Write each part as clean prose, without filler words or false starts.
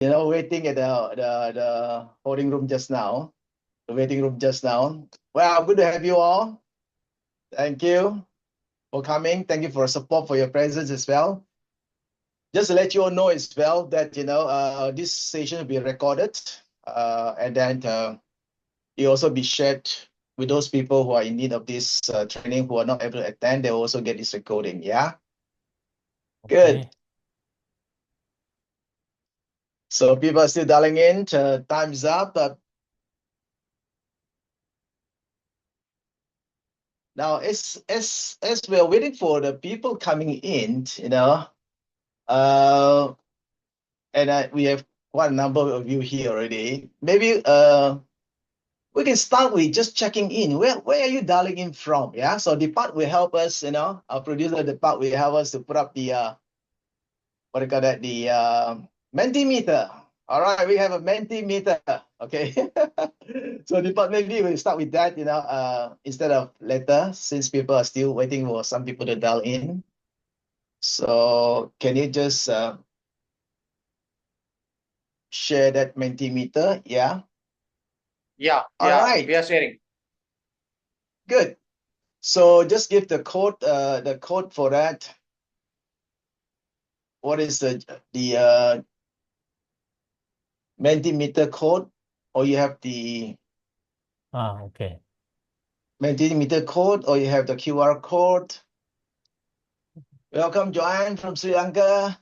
waiting at the holding room just now, the waiting room just now. Well, good to have you all. Thank you for coming. Thank you for support, for your presence as well. Just to let you all know as well that, this session will be recorded, and then it will also be shared with those people who are in need of this training, who are not able to attend. They will also get this recording. Yeah. Good. Okay. So people are still dialing in. Time's up. Now, as we're waiting for the people coming in, and we have quite a number of you here already. Maybe we can start with just checking in. Where are you dialing in from? Yeah. So Depart will help us. Our producer Depart will help us to put up the what do you call that? The Mentimeter. All right, we have a Mentimeter. Okay. So Depart, maybe we'll start with that. Instead of later, since people are still waiting for some people to dial in. So can you just share that Mentimeter? Yeah. Yeah, All right. we are sharing. Good. So just give the code for that. What is the Mentimeter code? Or you have the Okay. Mentimeter code, or you have the QR code? Welcome, Joanne from Sri Lanka.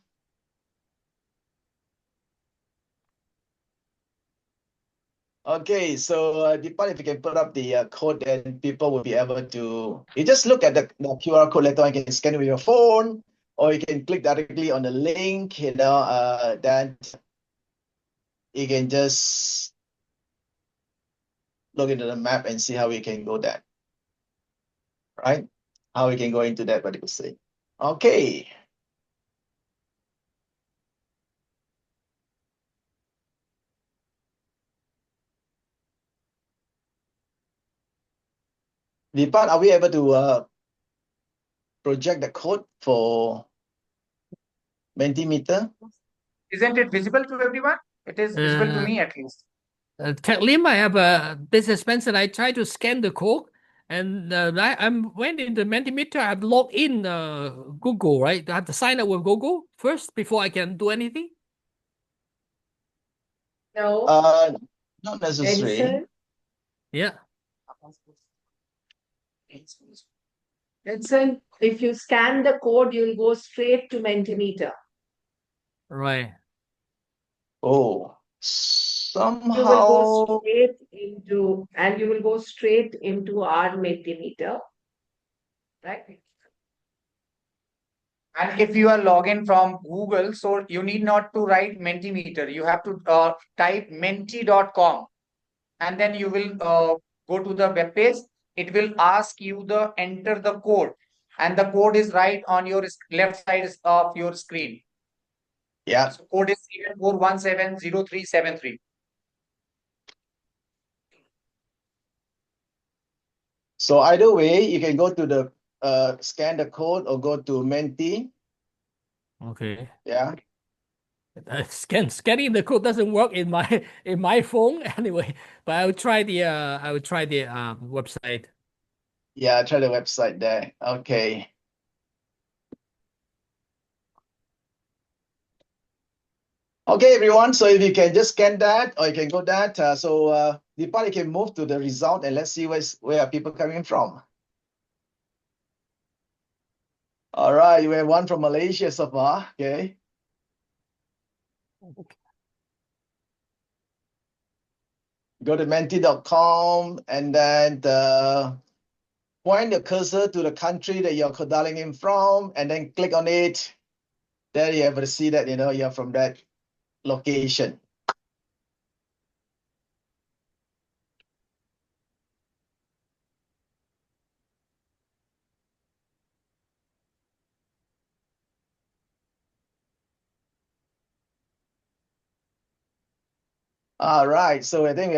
Okay, so Deepak, if you can put up the code, then people will be able to. You just look at the QR code later on. You can scan it with your phone, or you can click directly on the link. Then you can just look into the map and see how we can go there. Right? How we can go into that particular state. Okay. Deepak, are we able to project the code for Mentimeter? Isn't it visible to everyone? It is visible to me at least. Teck Lim, I have this is Benson. I try to scan the code, and I'm when in the Mentimeter, I have logged in Google, right? I have to sign up with Google first before I can do anything. No, Not necessary. Benson, Yeah. Benson, if you scan the code, you'll go straight to Mentimeter. Right. Oh, You will somehow. go straight into, and you will go straight into our Mentimeter, right? And if you are logging from Google, so you need not to write Mentimeter. You have to type menti.com, and then you will go to the web page. It will ask you the enter the code, and the code is right on your left side of your screen. Yeah. So code is 74170373. So either way, you can go to the scan the code or go to Menti. Okay. Yeah. Scanning the code doesn't work in my phone anyway, but I will try the website. Yeah, try the website there. Okay. Okay, everyone. So if you can just scan that, or you can go that. Deepak, you can move to the result and let's see where are people coming from. All right, you have one from Malaysia so far. Okay. Go to menti.com and then point the cursor to the country that you're dialing in from, and then click on it. There you have to see that you're from that location. All right, so I think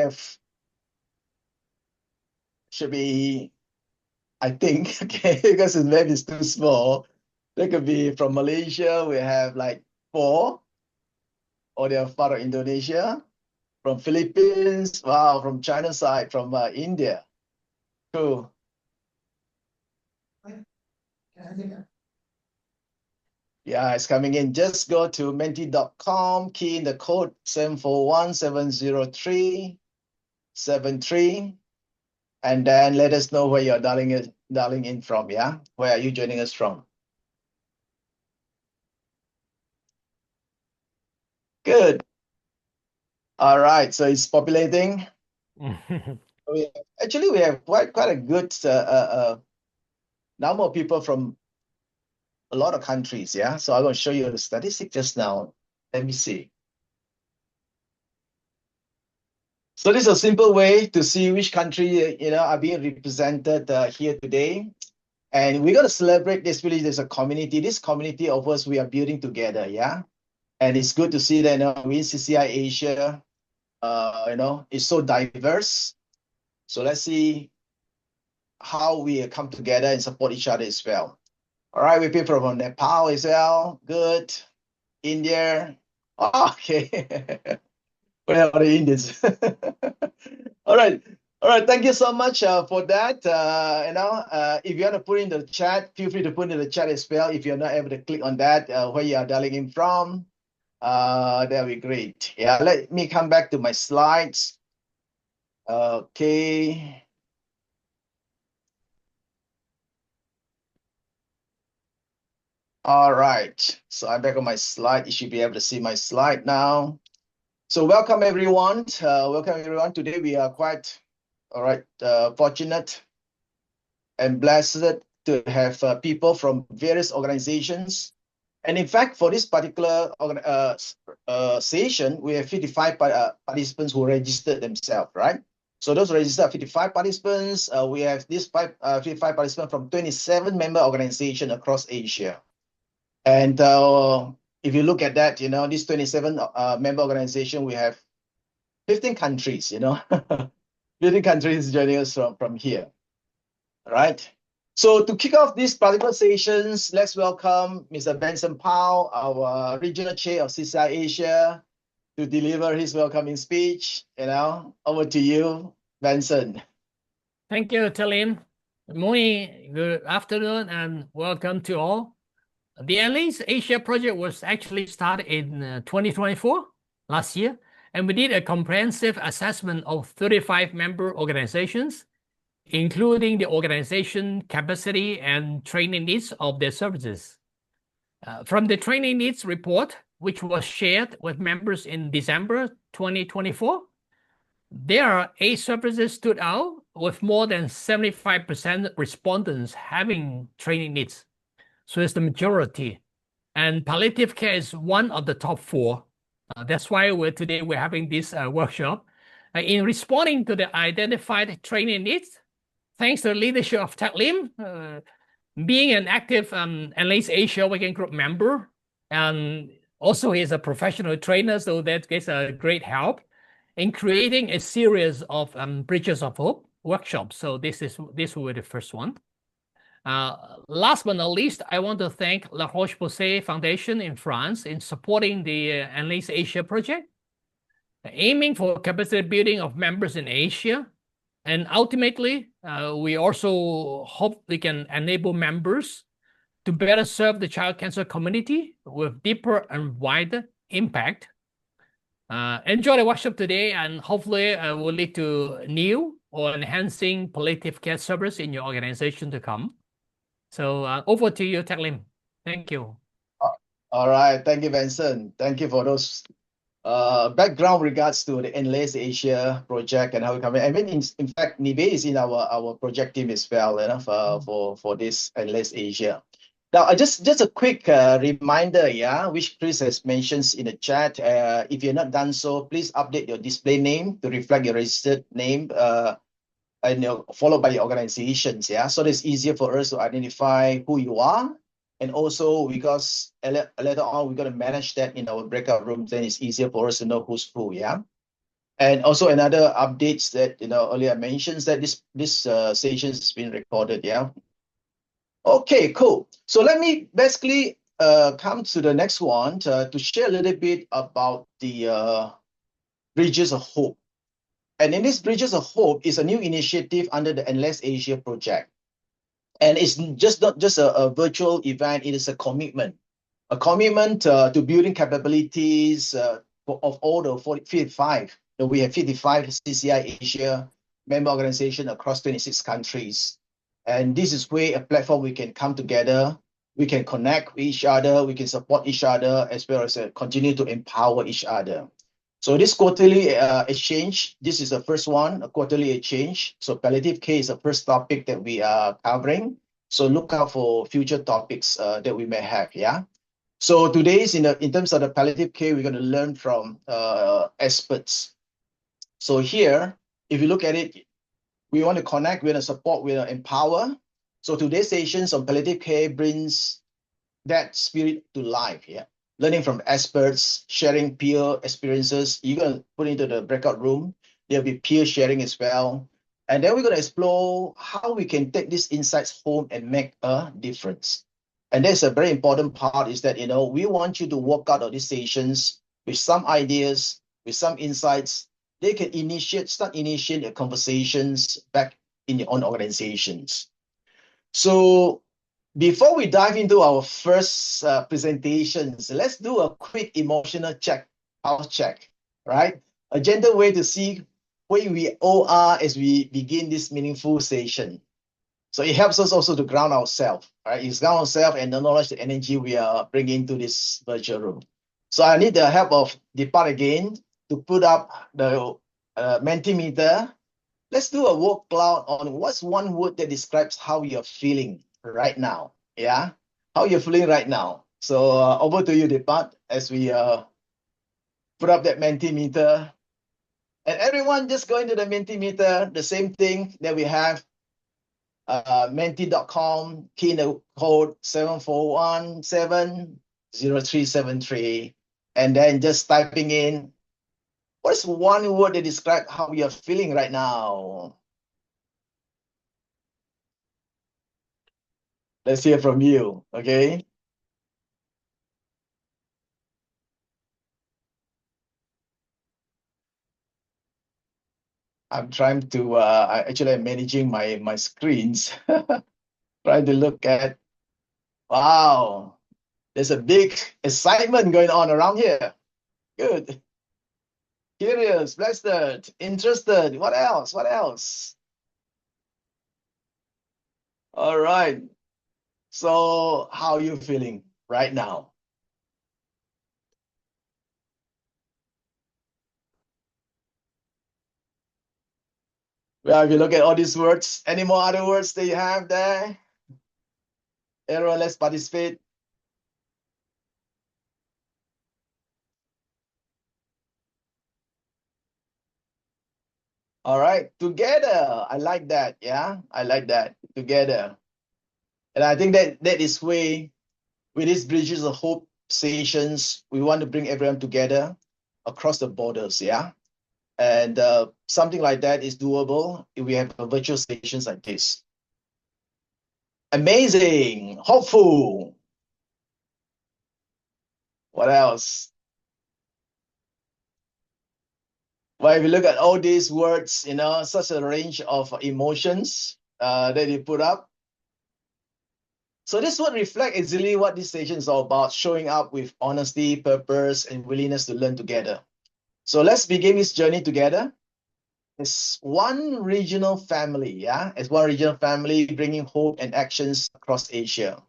should be, I think, okay, because the map is too small. That could be from Malaysia. We have like 4, or they're part of Indonesia, from Philippines, wow, from China side, from India. Cool. Yeah, it's coming in. Just go to menti.com, key in the code 741-703-73, and then let us know where you're dialing in from, yeah? Where are you joining us from? Good. All right, so it's populating. Actually, we have quite a good number of people from a lot of countries, yeah? So I'm going to show you the statistic just now. Let me see. So this is a simple way to see which country, are being represented here today. And we're going to celebrate this village as a community. This community of us, we are building together, yeah? And it's good to see that, we in CCI Asia, it's so diverse. So let's see how we come together and support each other as well. All right, we people from Nepal as well. Good. India. Oh, okay. Where are the Indians? All right. All right. Thank you so much for that. If you want to put in the chat, feel free to put in the chat as well. If you're not able to click on that, where you are dialing in from, that'll be great. Yeah, let me come back to my slides. Okay. All right. So I'm back on my slide. You should be able to see my slide now. So welcome everyone. Today we are quite, fortunate and blessed to have people from various organizations. And in fact, for this particular session, we have 55 participants who registered themselves, right? So those registered 55 participants. We have these 55 participants from 27 member organizations across Asia. And if you look at that, these 27 member organization, we have 15 countries, 15 countries joining us from here. All right. So to kick off these particular sessions, let's welcome Mr. Benson Poh, our regional chair of CCI Asia, to deliver his welcoming speech. Over to you, Benson. Thank you, Teck Lim. Good morning, good afternoon, and welcome to all. The Enlace Asia project was actually started in 2024, last year, and we did a comprehensive assessment of 35 member organizations, including the organization capacity and training needs of their services. From the training needs report, which was shared with members in December 2024, there are 8 services stood out with more than 75% respondents having training needs. So it's the majority. And palliative care is one of the top 4. That's why today we're having this workshop. In responding to the identified training needs, thanks to the leadership of Teck Lim, being an active Enlace Asia working group member, and also he's a professional trainer, so that gets a great help in creating a series of Bridges of Hope workshops. So this will be the first one. Last but not least, I want to thank La Roche-Posay Foundation in France in supporting the Enlace Asia project, aiming for capacity building of members in Asia. And ultimately, we also hope we can enable members to better serve the child cancer community with deeper and wider impact. Enjoy the workshop today, and hopefully will lead to new or enhancing palliative care service in your organization to come. So over to you, Teck Lim. Thank you. All right. Thank you, Benson. Thank you for those background regards to the Enlace Asia project and how we come in. I mean, in fact, Nibe is in our project team as well, for this Enlace Asia. Now, just a quick reminder, which Chris has mentioned in the chat. If you're not done so, please update your display name to reflect your registered name, and followed by your organizations. So it's easier for us to identify who you are. And also, because later on, we're going to manage that in our breakout rooms, then it's easier for us to know who's who, And also another updates that, earlier I mentioned that this session has been recorded, Okay, cool. So let me basically come to the next one to share a little bit about the Bridges of Hope. And in this Bridges of Hope is a new initiative under the Enlace Asia project. And it's just not just a virtual event, it is a commitment to building capabilities of all the 55. We have 55 CCI Asia member organizations across 26 countries. And this is where a platform we can come together, we can connect with each other, we can support each other, as well as continue to empower each other. So this quarterly exchange, this is the first one, a quarterly exchange. So palliative care is the first topic that we are covering. So look out for future topics that we may have, yeah? So today's in terms of the palliative care, we're going to learn from experts. So here, if you look at it, we want to connect, we want to support, we want to empower. So today's sessions on palliative care brings that spirit to life, yeah? Learning from experts, sharing peer experiences. You're going to put into the breakout room. There'll be peer sharing as well. And then we're going to explore how we can take these insights home and make a difference. And that's a very important part is that, we want you to walk out of these sessions with some ideas, with some insights. They can start initiating conversations back in your own organizations. So before we dive into our first presentations, let's do a quick emotional pulse check, right? A gentle way to see where we all are as we begin this meaningful session. So it helps us also to ground ourselves, right? It's ground ourselves and acknowledge the energy we are bringing to this virtual room. So I need the help of Deepak again to put up the Mentimeter. Let's do a word cloud on what's one word that describes how you're feeling right now. Yeah, how you're feeling right now. So over to you, Deepak, as we put up that Mentimeter. And everyone just go into the Mentimeter, the same thing that we have. Menti.com, key in the code 74170373, and then just typing in what's one word that describes how you're feeling right now. Let's hear from you, okay? I'm trying to, actually I'm managing my screens. Trying to look at, wow, there's a big excitement going on around here. Good. Curious, blessed, interested. What else? What else? All right. So how are you feeling right now? Well, if you look at all these words, any more other words that you have there? Everyone, let's participate. All right, together. I like that. Yeah, I like that. Together. And I think that is where, with these Bridges of Hope sessions, we want to bring everyone together across the borders. Yeah. And something like that is doable if we have virtual sessions like this. Amazing, hopeful. What else? Well, if you look at all these words, such a range of emotions that you put up. So this would reflect exactly what this session is all about, showing up with honesty, purpose, and willingness to learn together. So let's begin this journey together. As one regional family, yeah? As one regional family, bringing hope and actions across Asia.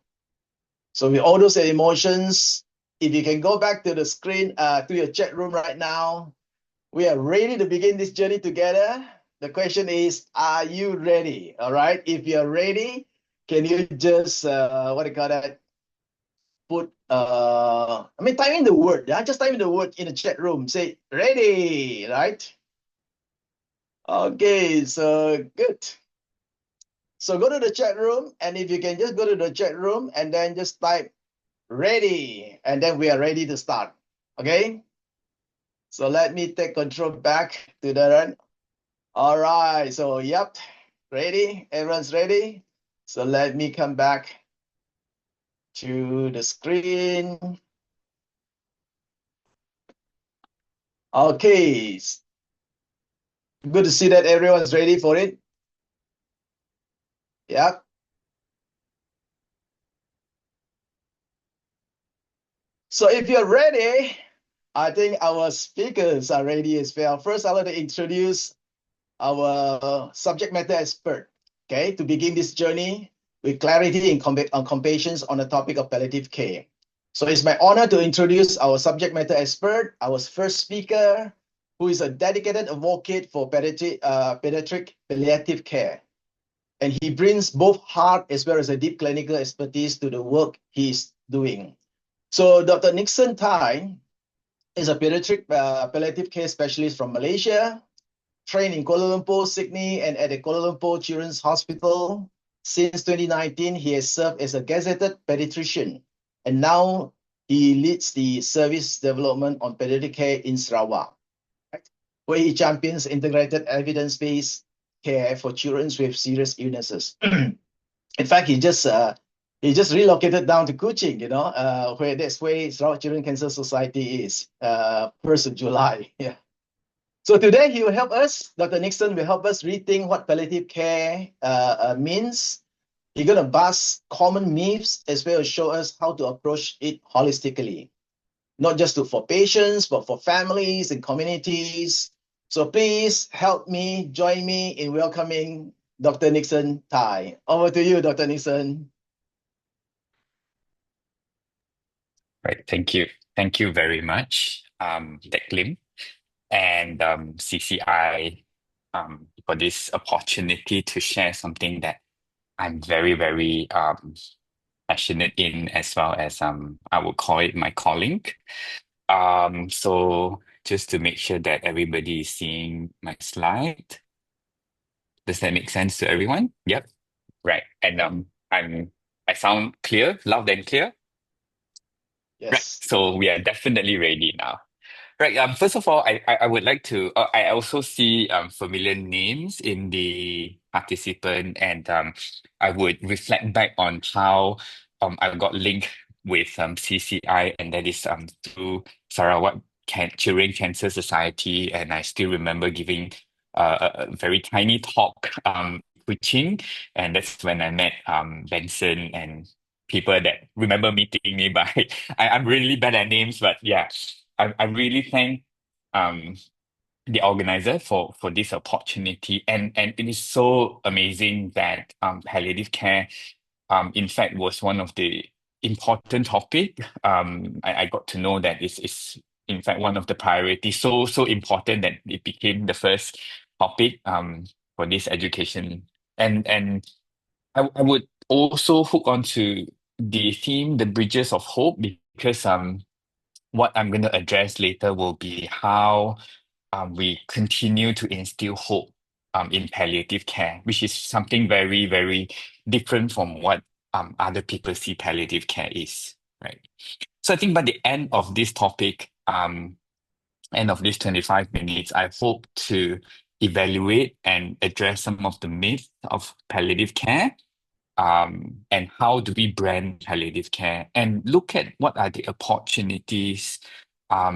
So with all those emotions, if you can go back to the screen, to your chat room right now, we are ready to begin this journey together. The question is, are you ready? All right. If you're ready, can you just, what do you call that? Put, type in the word. Yeah? Just type in the word in the chat room. Say, ready, right? Okay, so good. So go to the chat room, and if you can just go to the chat room and then just type ready, and then we are ready to start. Okay? So let me take control back to the run. All right, so yep, ready? Everyone's ready? So let me come back to the screen. Okay. Good to see that everyone's ready for it. Yeah. So if you're ready, I think our speakers are ready as well. First, I'd like to introduce our subject matter expert, okay, to begin this journey with clarity and compassion on the topic of palliative care. So it's my honor to introduce our subject matter expert, our first speaker, who is a dedicated advocate for pediatric palliative care. And he brings both heart as well as a deep clinical expertise to the work he's doing. So Dr. Nickson Tai is a pediatric palliative care specialist from Malaysia, trained in Kuala Lumpur, Sydney, and at the Kuala Lumpur Children's Hospital. Since 2019, he has served as a gazetted pediatrician, and now he leads the service development on pediatric care in Sarawak, where he champions integrated evidence-based care for children with serious illnesses. In fact, he just relocated down to Kuching, where that's where Sarawak Children Cancer Society is, 1st of July. Yeah. So today he will help us, Dr. Nickson will help us rethink what palliative care means. He's going to bust common myths as well as show us how to approach it holistically, not just for patients, but for families and communities. So please help me, join me in welcoming Dr. Nickson Tai. Over to you, Dr. Nickson. Right, thank you. Thank you very much, Teck Lim and CCI for this opportunity to share something that I'm very, very passionate in, as well as I would call it my calling. So just to make sure that everybody is seeing my slide. Does that make sense to everyone? Yep. Right. And I sound clear, loud and clear. Right. Yes. So we are definitely ready now. Right. First of all, I would like to. I also see familiar names in the participant, and I would reflect back on how I got linked with CCI, and that is through Sarawak Children Cancer Society, and I still remember giving a very tiny talk preaching, and that's when I met Benson and people that remember meeting me. But I'm really bad at names, but yeah. I really thank um the organizer for this opportunity, and it is so amazing that palliative care in fact was one of the important topic. I got to know that it's in fact one of the priorities, so important that it became the first topic for this education. And I would also hook onto the theme, the bridges of hope, because what I'm going to address later will be how we continue to instill hope in palliative care, which is something very, very different from what other people see palliative care is, right? So I think by the end of this topic, end of this 25 minutes, I hope to evaluate and address some of the myths of palliative care, and how do we brand palliative care, and look at what are the opportunities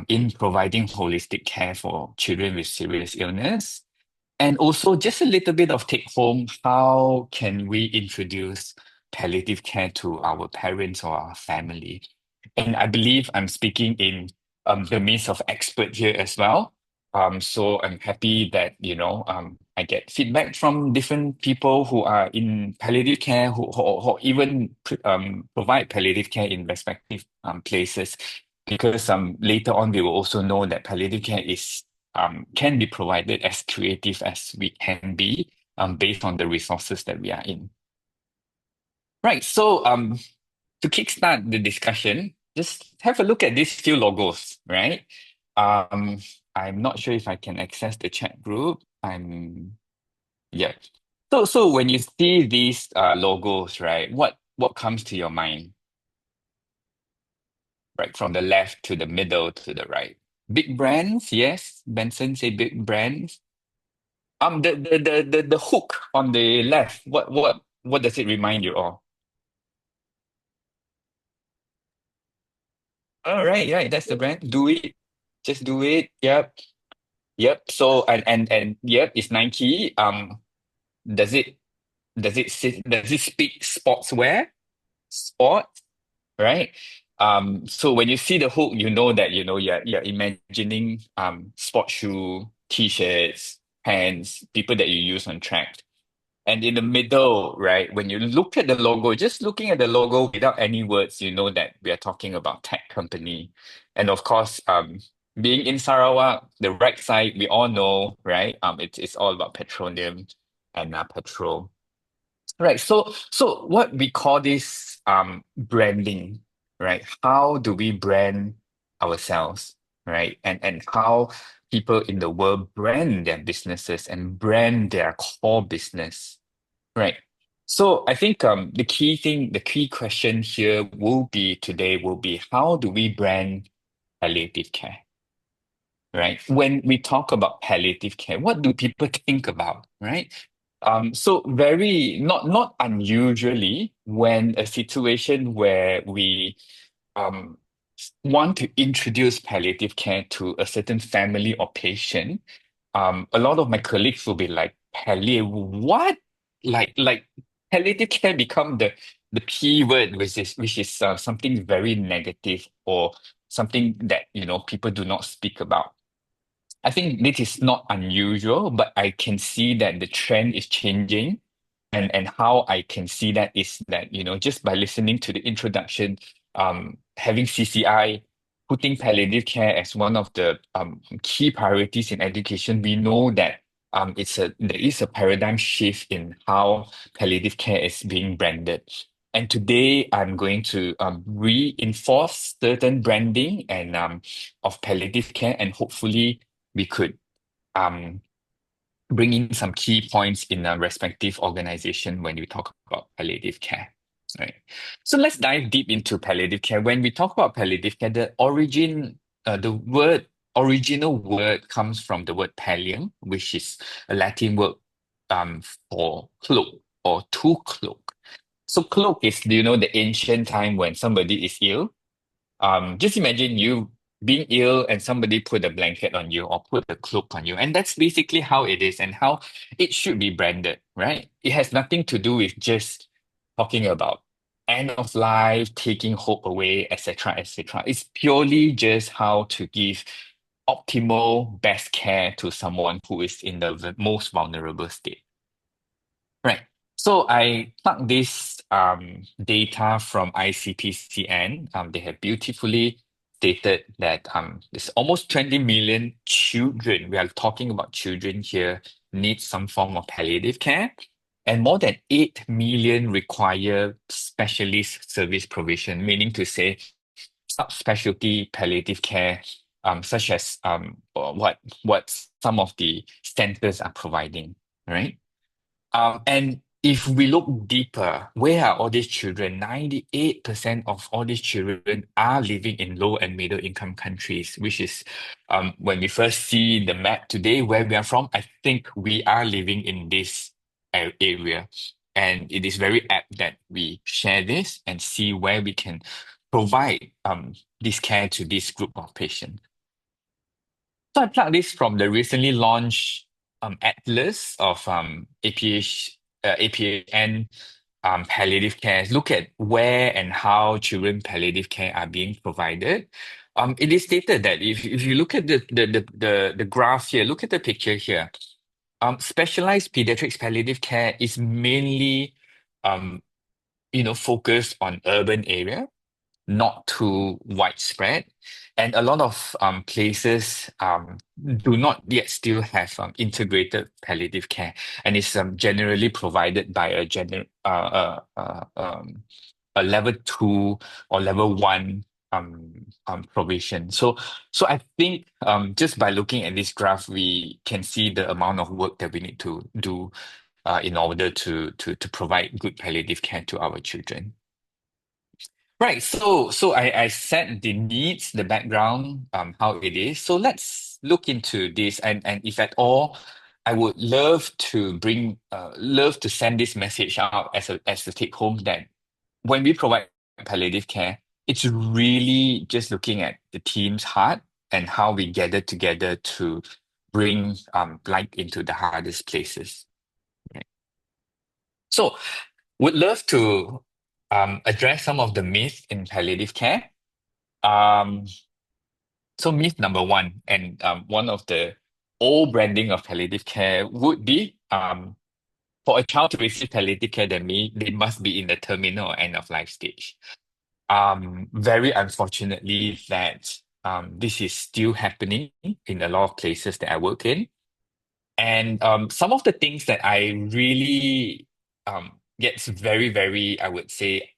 in providing holistic care for children with serious illness. And also just a little bit of take home, how can we introduce palliative care to our parents or our family? And I believe I'm speaking in the midst of expert here as well. So I'm happy that, I get feedback from different people who are in palliative care, who even provide palliative care in respective places. Because later on we will also know that palliative care is can be provided as creative as we can be, based on the resources that we are in. Right. So to kickstart the discussion, just have a look at these few logos, right? I'm not sure if I can access the chat group. Yeah. So when you see these logos, right, what comes to your mind? Right, from the left to the middle to the right. Big brands, yes. Benson say big brands. The hook on the left, what does it remind you of? Oh, right. That's the brand. Do it. Just do it. Yep. Yep. So and yep, it's Nike. Does it does it speak sportswear? Sports, right? So when you see the hook, you know that you're imagining sport shoe, t-shirts, pants, people that you use on track. And in the middle, right, when you look at the logo, just looking at the logo without any words, you know that we are talking about tech company. And of course, being in Sarawak, the right side, we all know, right? It's all about petroleum and petrol. Right. So what we call this branding, right? How do we brand ourselves, right? And how people in the world brand their businesses and brand their core business. Right. So I think the key question here will be how do we brand palliative care, right? When we talk about palliative care, what do people think about, right? So very not unusually when a situation where we um want to introduce palliative care to a certain family or patient, a lot of my colleagues will be like, palliative, what? Like palliative care become the P word, which is something very negative or something that people do not speak about. I think this is not unusual, but I can see that the trend is changing. And how I can see that is that, just by listening to the introduction, having CCI, putting palliative care as one of the key priorities in education, we know that there is a paradigm shift in how palliative care is being branded. And today I'm going to reinforce certain branding and of palliative care, and hopefully we could um, bring in some key points in a respective organization when we talk about palliative care. Right. So let's dive deep into palliative care. When we talk about palliative care, the original word comes from the word pallium, which is a Latin word um, for cloak or to cloak. So cloak is, the ancient time when somebody is ill. Just imagine you being ill and somebody put a blanket on you or put a cloak on you. And that's basically how it is and how it should be branded, right? It has nothing to do with just talking about end of life, taking hope away, etc., etc. It's purely just how to give optimal best care to someone who is in the most vulnerable state. Right. So I plugged this data from ICPCN. They have beautifully stated that there's almost 20 million children, we are talking about children here, need some form of palliative care, and more than 8 million require specialist service provision, meaning to say subspecialty palliative care, such as what some of the centers are providing, right? And if we look deeper, where are all these children? 98% of all these children are living in low and middle income countries, which is when we first see the map today, where we are from, I think we are living in this area. And it is very apt that we share this and see where we can provide this care to this group of patients. So I plugged this from the recently launched atlas of APHN palliative care. Look at where and how children palliative care are being provided. It is stated that if you look at the graph here, look at the picture here. Specialized pediatrics palliative care is mainly focused on urban area, not too widespread. And a lot of places do not yet still have integrated palliative care, and it's generally provided by a level two or level one provision. So I think just by looking at this graph, we can see the amount of work that we need to do in order to provide good palliative care to our children. Right. So I set the needs, the background, how it is. So let's look into this, and if at all, I would love to send this message out as a take home that when we provide palliative care, it's really just looking at the team's heart and how we gather together to bring light into the hardest places. Right? So, would love to address some of the myths in palliative care. Um, so, myth number one, and one of the old branding of palliative care would be for a child to receive palliative care, they must be in the terminal or end of life stage. Very unfortunately, that this is still happening in a lot of places that I work in. And some of the things that I really gets very, very, I would say,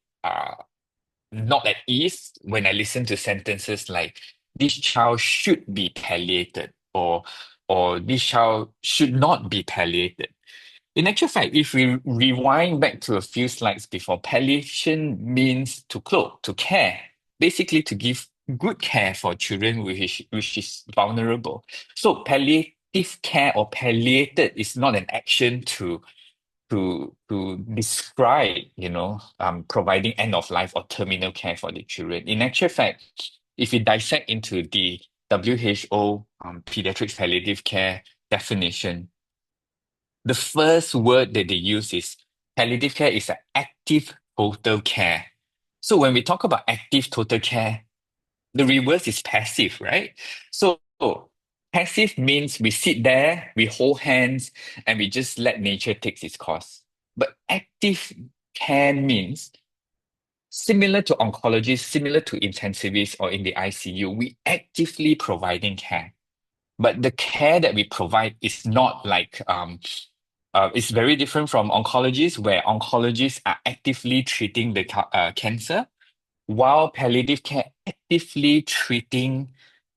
not at ease when I listen to sentences like this child should be palliated or this child should not be palliated. In actual fact, if we rewind back to a few slides before, palliation means to clothe, to care, basically to give good care for children which is vulnerable. So palliative care or palliated is not an action to describe, providing end of life or terminal care for the children. In actual fact, if you dissect into the WHO pediatric palliative care definition, the first word that they use is palliative care is an active total care. So when we talk about active total care, the reverse is passive, right? So passive means we sit there, we hold hands, and we just let nature take its course. But active care means similar to oncologists, similar to intensivists or in the ICU, we actively providing care. But the care that we provide is not like it's very different from oncologists, where oncologists are actively treating the cancer, while palliative care actively treating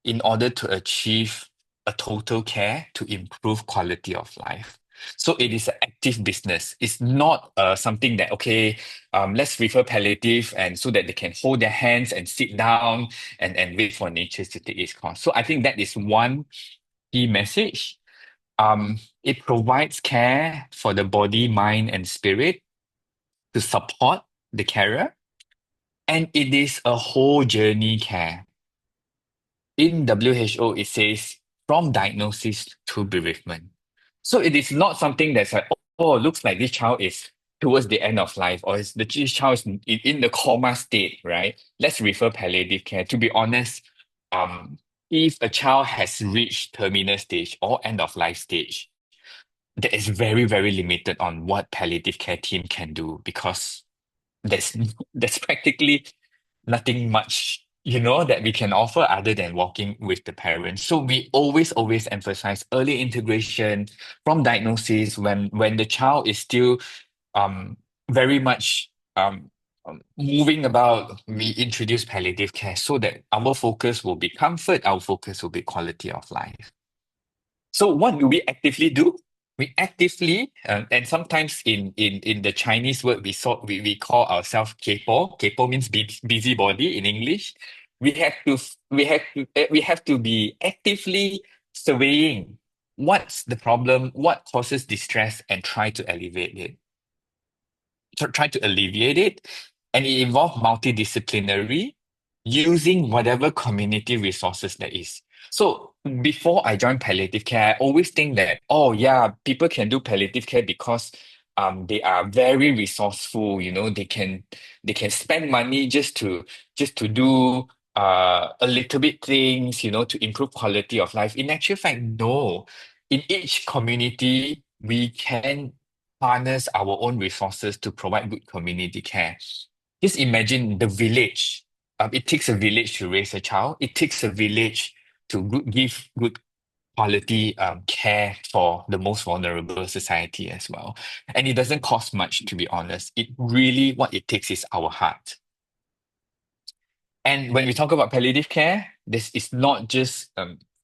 in order to achieve a total care to improve quality of life. So it is an active business. It's not something that, okay, let's refer palliative and so that they can hold their hands and sit down and wait for nature to take its course. So I think that is one key message. It provides care for the body, mind, and spirit to support the carer. And it is a whole journey care. In WHO, it says from diagnosis to bereavement. So it is not something that's like, oh, looks like this child is towards the end of life, or this child is in the coma state, right? Let's refer palliative care. To be honest, if a child has reached terminal stage or end of life stage, that is very, very limited on what palliative care team can do because there's there's practically nothing much, that we can offer other than walking with the parents. So we always emphasize early integration from diagnosis when the child is still very much moving about. We introduce palliative care so that our focus will be comfort, our focus will be quality of life. So what do we actively do? We actively, and sometimes in the Chinese word, we call ourselves Kepo. Kepo means busybody in English. We have to be actively surveying what's the problem, what causes distress, and try to alleviate it. And it involves multidisciplinary, using whatever community resources there is. So before I joined palliative care, I always think that, oh yeah, people can do palliative care because they are very resourceful, they can spend money just to do a little bit things, to improve quality of life. In actual fact, no. In each community, we can harness our own resources to provide good community care. Just imagine the village. It takes a village to raise a child. It takes a village to give good quality care for the most vulnerable society as well. And it doesn't cost much, to be honest. It really, what it takes is our heart. And when we talk about palliative care, this is not just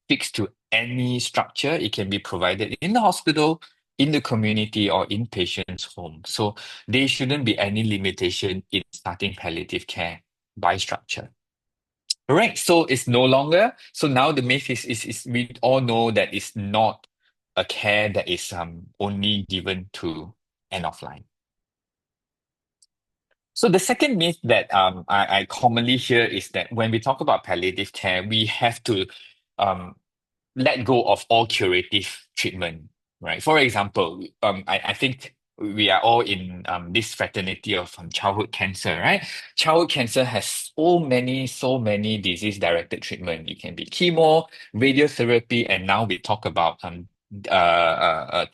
fixed to any structure. It can be provided in the hospital, in the community, or in patient's home. So there shouldn't be any limitation in starting palliative care by structure. All right, so it's no longer. So now the myth is we all know that it's not a care that is only given to end of life. So the second myth that I commonly hear is that when we talk about palliative care, we have to um, let go of all curative treatment, right? For example, I think we are all in this fraternity of childhood cancer, right? Childhood cancer has so many disease-directed treatment. It can be chemo, radiotherapy, and now we talk about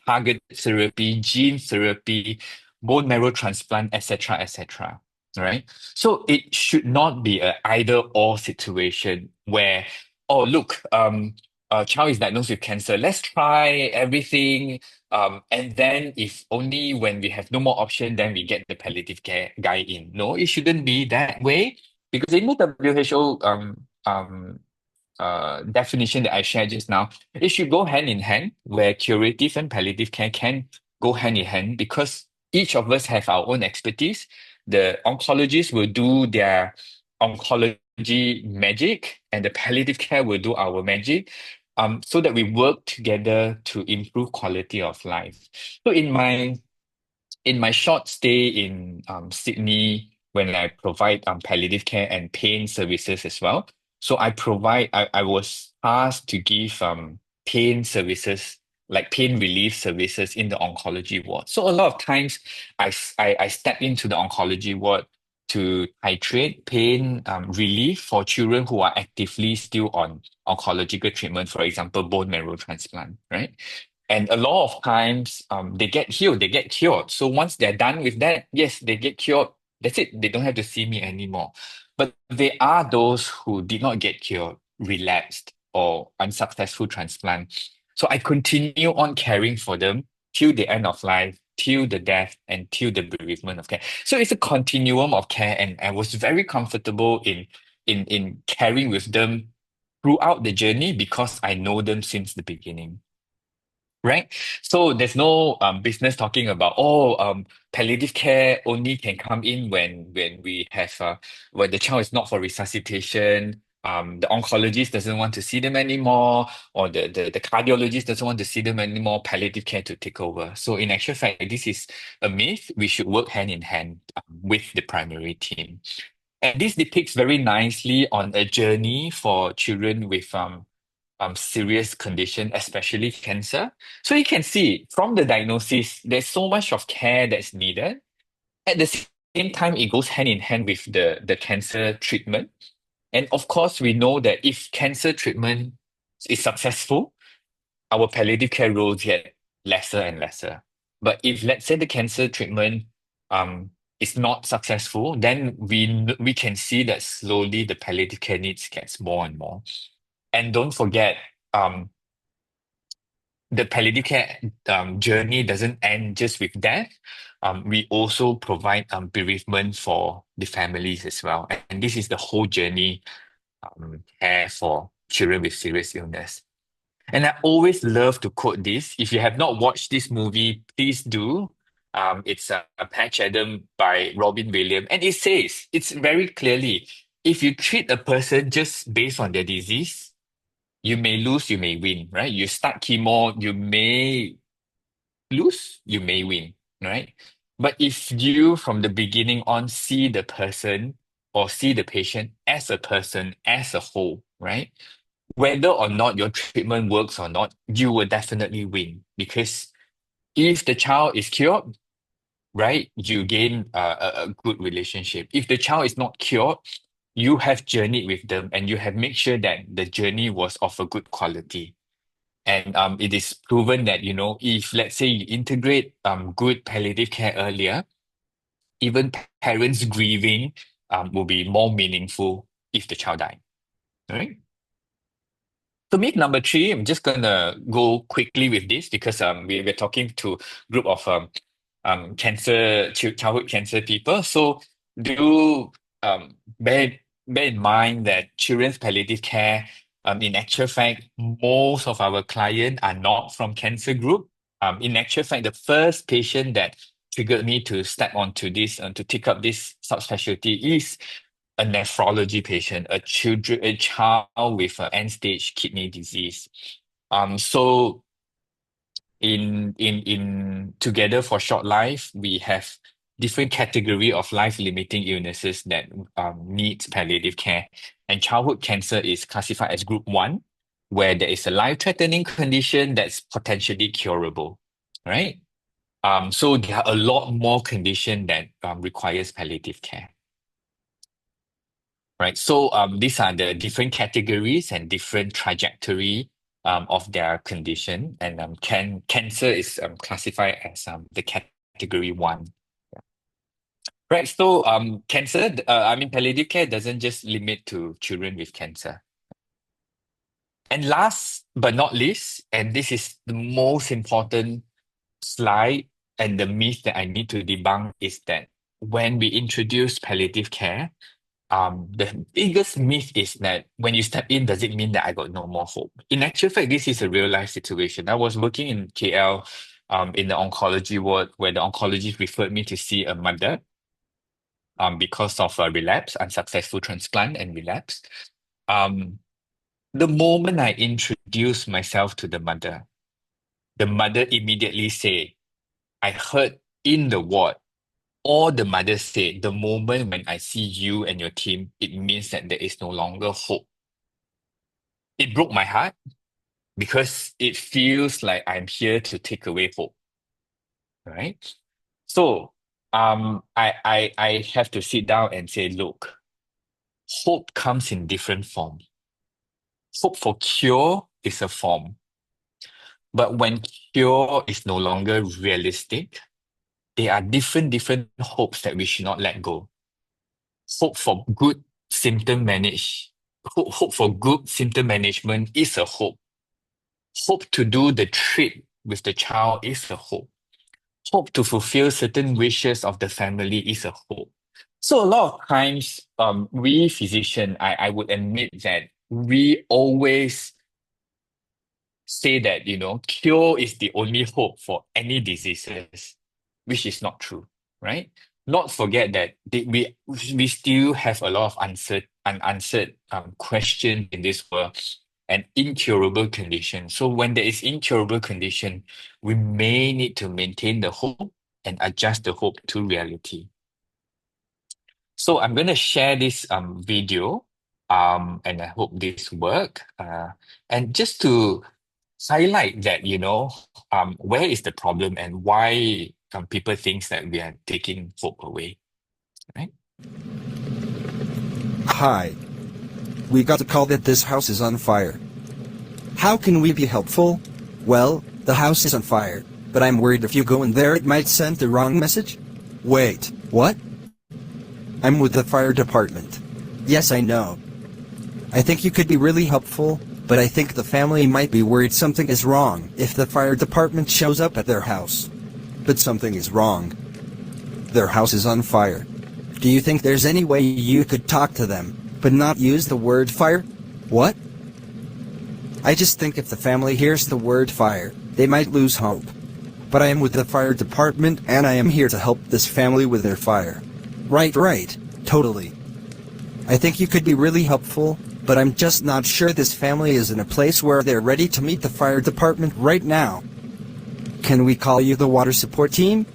target therapy, gene therapy, bone marrow transplant, etc., etc. Right? So it should not be a either-or situation where, oh, look, a child is diagnosed with cancer. Let's try everything. And then if only when we have no more option, then we get the palliative care guy in. No, it shouldn't be that way because in the WHO definition that I shared just now, it should go hand in hand, where curative and palliative care can go hand in hand because each of us have our own expertise. The oncologist will do their oncology magic, and the palliative care will do our magic, so that we work together to improve quality of life. So in my short stay in Sydney, when I provide palliative care and pain services as well. So I was asked to give pain services, like pain relief services in the oncology ward. So a lot of times I step into the oncology ward to titrate pain relief for children who are actively still on oncological treatment, for example, bone marrow transplant, right? And a lot of times, they get healed, they get cured. So once they're done with that, yes, they get cured. That's it. They don't have to see me anymore. But there are those who did not get cured, relapsed, or unsuccessful transplant. So I continue on caring for them till the end of life, till the death, and till the bereavement of care. So it's a continuum of care, and I was very comfortable in caring with them throughout the journey because I know them since the beginning. Right? So there's no business talking about, palliative care only can come in when we have when the child is not for resuscitation, the oncologist doesn't want to see them anymore, or the cardiologist doesn't want to see them anymore, palliative care to take over. So in actual fact, this is a myth. We should work hand in hand with the primary team. And this depicts very nicely on a journey for children with serious condition, especially cancer. So you can see from the diagnosis, there's so much of care that's needed. At the same time, it goes hand in hand with the cancer treatment. And of course, we know that if cancer treatment is successful, our palliative care roles get lesser and lesser. But if, let's say, the cancer treatment is not successful, then we can see that slowly the palliative care needs gets more and more. And don't forget, the palliative care journey doesn't end just with death. We also provide bereavement for the families as well. And this is the whole journey care for children with serious illness. And I always love to quote this. If you have not watched this movie, please do. It's a Patch Adam by Robin Williams. And it says, it's very clearly, if you treat a person just based on their disease, you may lose, you may win, right? You start chemo, you may lose, you may win, right? But if you, from the beginning on, see the person or see the patient as a person, as a whole, right? Whether or not your treatment works or not, you will definitely win. Because if the child is cured, right, you gain a good relationship. If the child is not cured, you have journeyed with them and you have made sure that the journey was of a good quality. And it is proven that, if let's say you integrate good palliative care earlier, even parents grieving will be more meaningful if the child died. All right. So myth number 3, I'm just gonna go quickly with this because we're talking to a group of childhood cancer people. So do bear in mind that children's palliative care, in actual fact, most of our clients are not from cancer group. In actual fact, the first patient that triggered me to step onto this and to take up this subspecialty is a nephrology patient, a child with end-stage kidney disease. So in Together for Short Life, we have different category of life-limiting illnesses that needs palliative care. And childhood cancer is classified as group 1, where there is a life-threatening condition that's potentially curable, right? So there are a lot more condition that requires palliative care. Right, so these are the different categories and different trajectory of their condition, and cancer is classified as the category 1. Right, so cancer, palliative care doesn't just limit to children with cancer. And last but not least, and this is the most important slide and the myth that I need to debunk, is that when we introduce palliative care, the biggest myth is that when you step in, does it mean that I got no more hope? In actual fact, this is a real life situation. I was working in KL in the oncology ward, where the oncologist referred me to see a mother because of a relapse, unsuccessful transplant and relapse. The moment I introduced myself to the mother immediately said, I heard in the ward, all the mothers said, the moment when I see you and your team, it means that there is no longer hope. It broke my heart because it feels like I'm here to take away hope, right? So I have to sit down and say, look, hope comes in different forms. Hope for cure is a form. But when cure is no longer realistic, there are different hopes that we should not let go. Hope for good symptom hope for good symptom management is a hope. Hope to do the treat with the child is a hope. Hope to fulfill certain wishes of the family is a hope. So a lot of times, we physicians, I would admit that we always say that, cure is the only hope for any diseases, which is not true, right? Not forget that we still have a lot of unanswered questions in this world and incurable condition. So when there is incurable condition, we may need to maintain the hope and adjust the hope to reality. So I'm going to share this video, and I hope this work. And just to highlight that, where is the problem and why people think that we are taking hope away, right? Hi. We got a call that this house is on fire. How can we be helpful? Well, the house is on fire, but I'm worried if you go in there it might send the wrong message. Wait, what? I'm with the fire department. Yes, I know. I think you could be really helpful, but I think the family might be worried something is wrong if the fire department shows up at their house. But something is wrong. Their house is on fire. Do you think there's any way you could talk to them, but not use the word fire? What? I just think if the family hears the word fire, they might lose hope. But I am with the fire department and I am here to help this family with their fire. Right, totally. I think you could be really helpful, but I'm just not sure this family is in a place where they're ready to meet the fire department right now. Can we call you the water support team?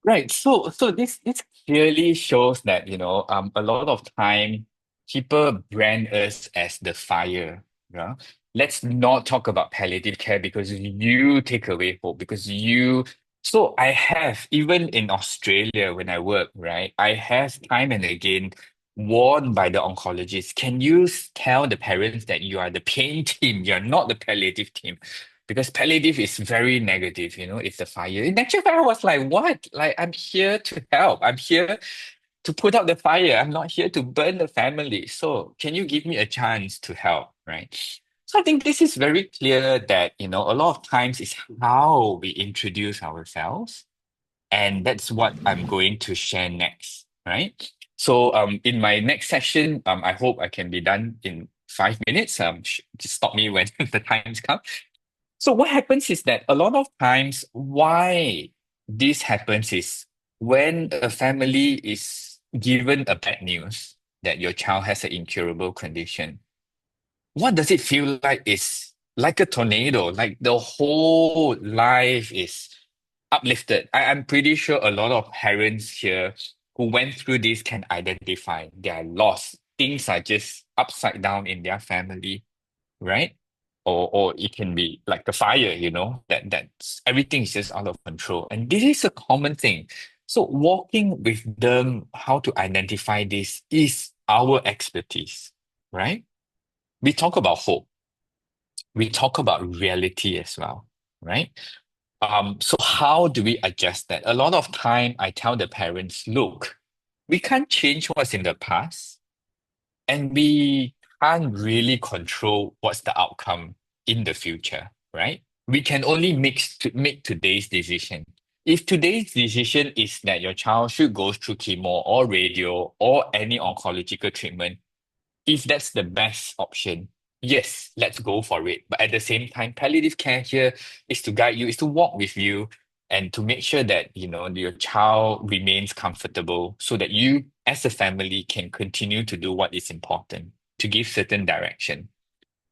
Right. So this clearly shows that, a lot of time people brand us as the fire. Yeah. Let's not talk about palliative care because you take away hope, so I have, even in Australia when I work, right, I have time and again warned by the oncologist, can you tell the parents that you are the pain team, you're not the palliative team? Because palliative is very negative, it's the fire. In actual fact, I was like, what? Like, I'm here to help. I'm here to put out the fire. I'm not here to burn the family. So can you give me a chance to help, right? So I think this is very clear that, a lot of times is how we introduce ourselves. And that's what I'm going to share next, right? So in my next session, I hope I can be done in 5 minutes. Just stop me when the times come. So what happens is that a lot of times why this happens is when a family is given a bad news that your child has an incurable condition, what does it feel like is like a tornado, like the whole life is uplifted. I'm pretty sure a lot of parents here who went through this can identify their loss. Things are just upside down in their family, right? Or it can be like a fire, that's everything is just out of control. And this is a common thing. So walking with them, how to identify this is our expertise, right? We talk about hope. We talk about reality as well, right? So how do we adjust that? A lot of time I tell the parents, look, we can't change what's in the past, and we can't really control what's the outcome in the future, right? We can only make today's decision. If today's decision is that your child should go through chemo or radio or any oncological treatment, if that's the best option, yes, let's go for it. But at the same time, palliative care here is to guide you, is to walk with you and to make sure that, your child remains comfortable so that you as a family can continue to do what is important, to give certain direction,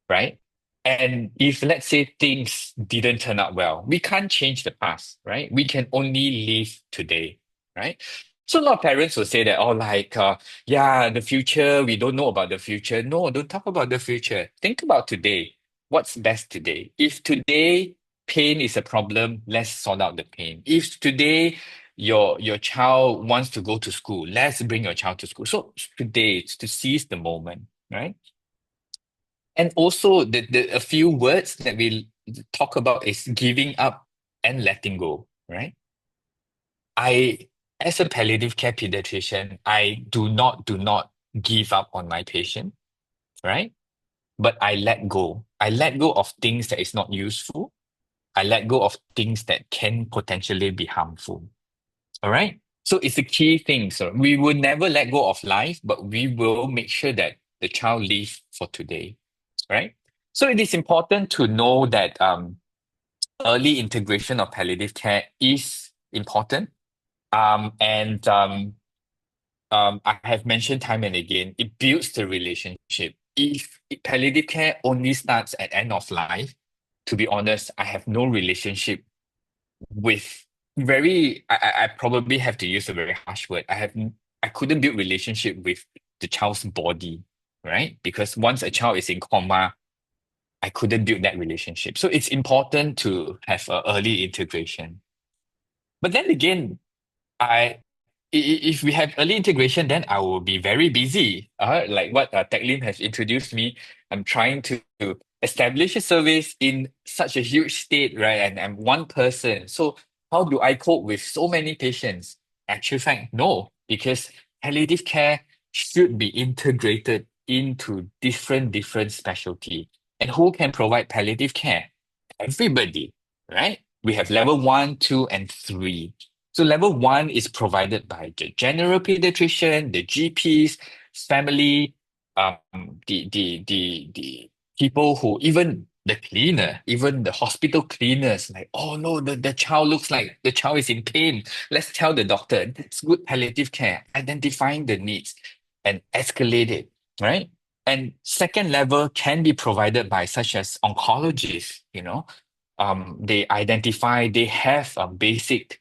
right? And if, let's say, things didn't turn out well, we can't change the past, right? We can only live today, right? So a lot of parents will say that, oh, like, yeah, the future, we don't know about the future. No, don't talk about the future. Think about today. What's best today? If today pain is a problem, let's sort out the pain. If today your child wants to go to school, let's bring your child to school. So today, it's to seize the moment, right? And also, a few words that we talk about is giving up and letting go, right? As a palliative care pediatrician, I do not give up on my patient, right? But I let go. I let go of things that is not useful. I let go of things that can potentially be harmful. All right. So it's a key thing. So we will never let go of life, but we will make sure that the child lives for today, right? So it is important to know that early integration of palliative care is important. And I have mentioned time and again, it builds the relationship. If palliative care only starts at end of life, to be honest, I have no relationship with I probably have to use a very harsh word. I couldn't build relationship with the child's body, right? Because once a child is in coma, I couldn't build that relationship. So it's important to have a early integration. But then again, if we have early integration, then I will be very busy. Like what Teck Lim has introduced me, I'm trying to establish a service in such a huge state, right? And I'm one person. So how do I cope with so many patients? Actually, fact, no, because palliative care should be integrated into different specialty. And who can provide palliative care? Everybody, right? We have level 1, 2, and 3. So level 1 is provided by the general pediatrician, the GPs, family, the people who, even the cleaner, even the hospital cleaners, like, oh no, the child looks like the child is in pain. Let's tell the doctor. That's good palliative care, identifying the needs and escalate it, right? And second level can be provided by such as oncologists, they have a basic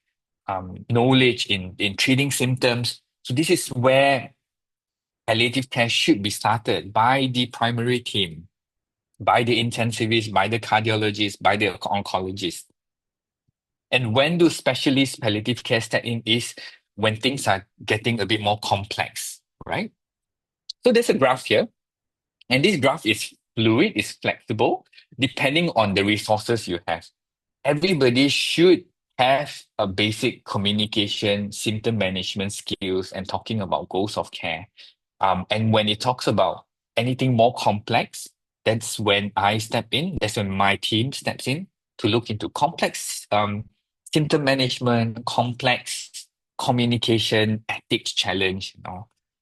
knowledge in treating symptoms. So this is where palliative care should be started by the primary team, by the intensivist, by the cardiologist, by the oncologist. And when do specialist palliative care step in is when things are getting a bit more complex, right? So there's a graph here, and this graph is fluid, is flexible, depending on the resources you have. Everybody should have a basic communication, symptom management skills, and talking about goals of care. And when it talks about anything more complex, that's when I step in. That's when my team steps in to look into complex symptom management, complex communication, ethics challenge.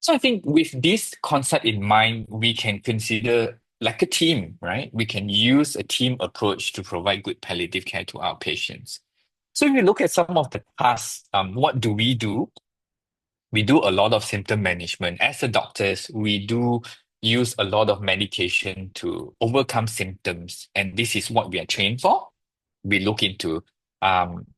So I think with this concept in mind, we can consider like a team, right? We can use a team approach to provide good palliative care to our patients. So if you look at some of the tasks, what do? We do a lot of symptom management. As a doctors, we do use a lot of medication to overcome symptoms, and this is what we are trained for. We look into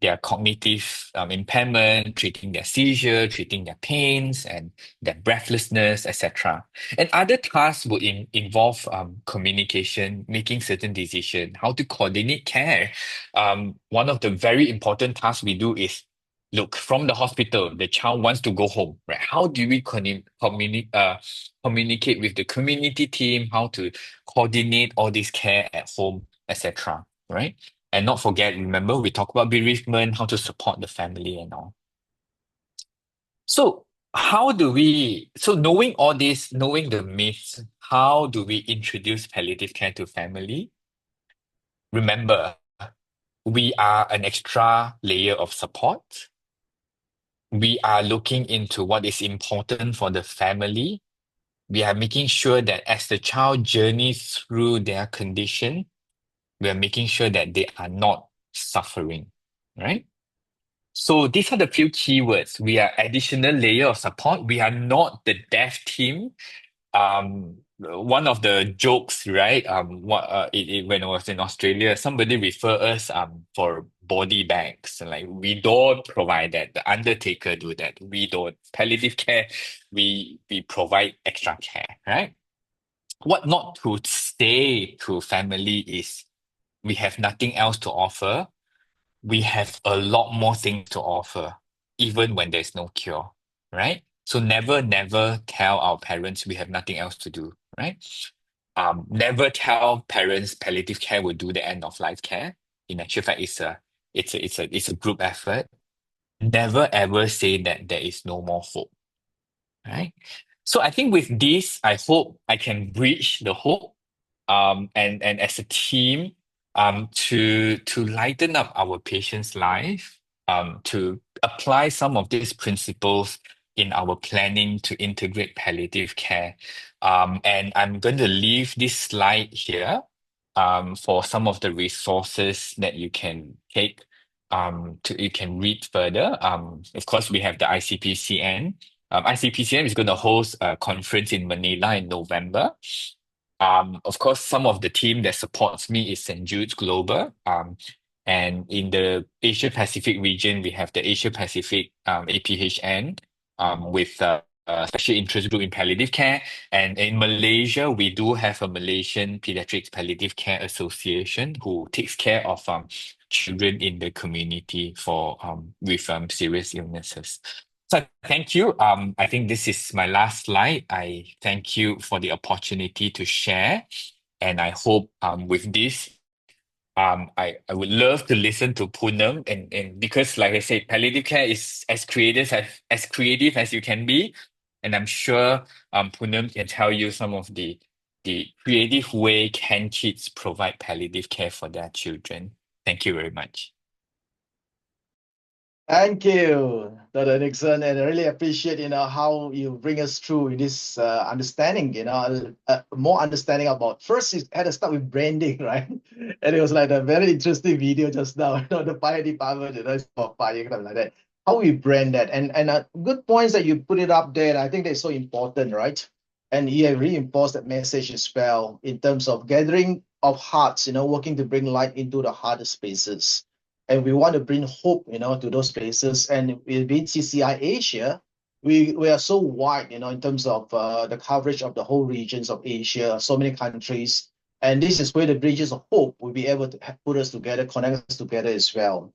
their cognitive impairment, treating their seizure, treating their pains and their breathlessness, etc. And other tasks would involve communication, making certain decisions, how to coordinate care. One of the very important tasks we do is look from the hospital, the child wants to go home, right? How do we communicate with the community team, how to coordinate all this care at home, etc. Right? And not forget, remember, we talk about bereavement, how to support the family and all. So knowing all this, knowing the myths, how do we introduce palliative care to family? Remember, we are an extra layer of support. We are looking into what is important for the family. We are making sure that as the child journeys through their condition, we are making sure that they are not suffering, right? So these are the few keywords. We are additional layer of support. We are not the deaf team. One of the jokes, right? When I was in Australia, somebody referred us for body bags. Like, we don't provide that. The undertaker do that. We don't. Palliative care, we provide extra care, right? What not to say to family is we have nothing else to offer. We have a lot more things to offer, even when there's no cure, right? So never tell our parents we have nothing else to do, right? Never tell parents palliative care will do the end of life care. In actual fact, it's a group effort. Never ever say that there is no more hope, right? So I think with this, I hope I can bridge the hope, and as a team, to lighten up our patients' life, to apply some of these principles in our planning to integrate palliative care. And I'm going to leave this slide here for some of the resources that you can take, you can read further. Of course, we have the ICPCN. ICPCN is going to host a conference in Manila in November. Of course, some of the team that supports me is St. Jude's Global. And in the Asia Pacific region, we have the Asia Pacific APHN with special interest group in palliative care. And in Malaysia, we do have a Malaysian Paediatric Palliative Care Association who takes care of children in the community with serious illnesses. So thank you. I think this is my last slide. I thank you for the opportunity to share. And I hope with this, I would love to listen to Poonam, and because, like I said, palliative care is as creative as you can be. And I'm sure Poonam can tell you some of the creative way CanKids provide palliative care for their children. Thank you very much. Thank you, Dr. Nickson, and I really appreciate, how you bring us through this understanding, more understanding about. First, it had to start with branding, right? And it was like a very interesting video just now, the fire department, it's for fire, like that. How we brand that, and good points that you put it up there. I think that's so important, right? And you have reinforced that message as well in terms of gathering of hearts, working to bring light into the hardest spaces. And we want to bring hope, to those places. And within CCI Asia, we are so wide, in terms of the coverage of the whole regions of Asia, so many countries. And this is where the bridges of hope will be able to put us together, connect us together as well.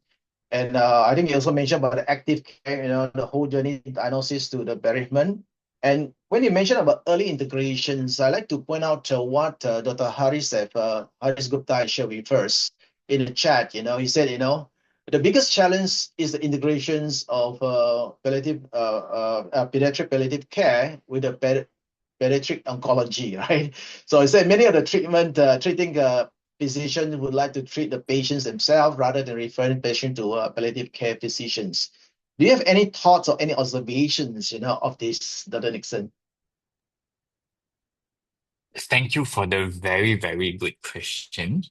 And I think you also mentioned about the active care, the whole journey diagnosis to the bereavement. And when you mentioned about early integrations, I like to point out what Dr. Haris Gupta shared with first in the chat. He said, the biggest challenge is the integrations of pediatric palliative care with the pediatric oncology, right? So he said many of the treating physicians would like to treat the patients themselves rather than referring patient to palliative care physicians. Do you have any thoughts or any observations, of this, Dr. Nickson? Thank you for the very, very good question.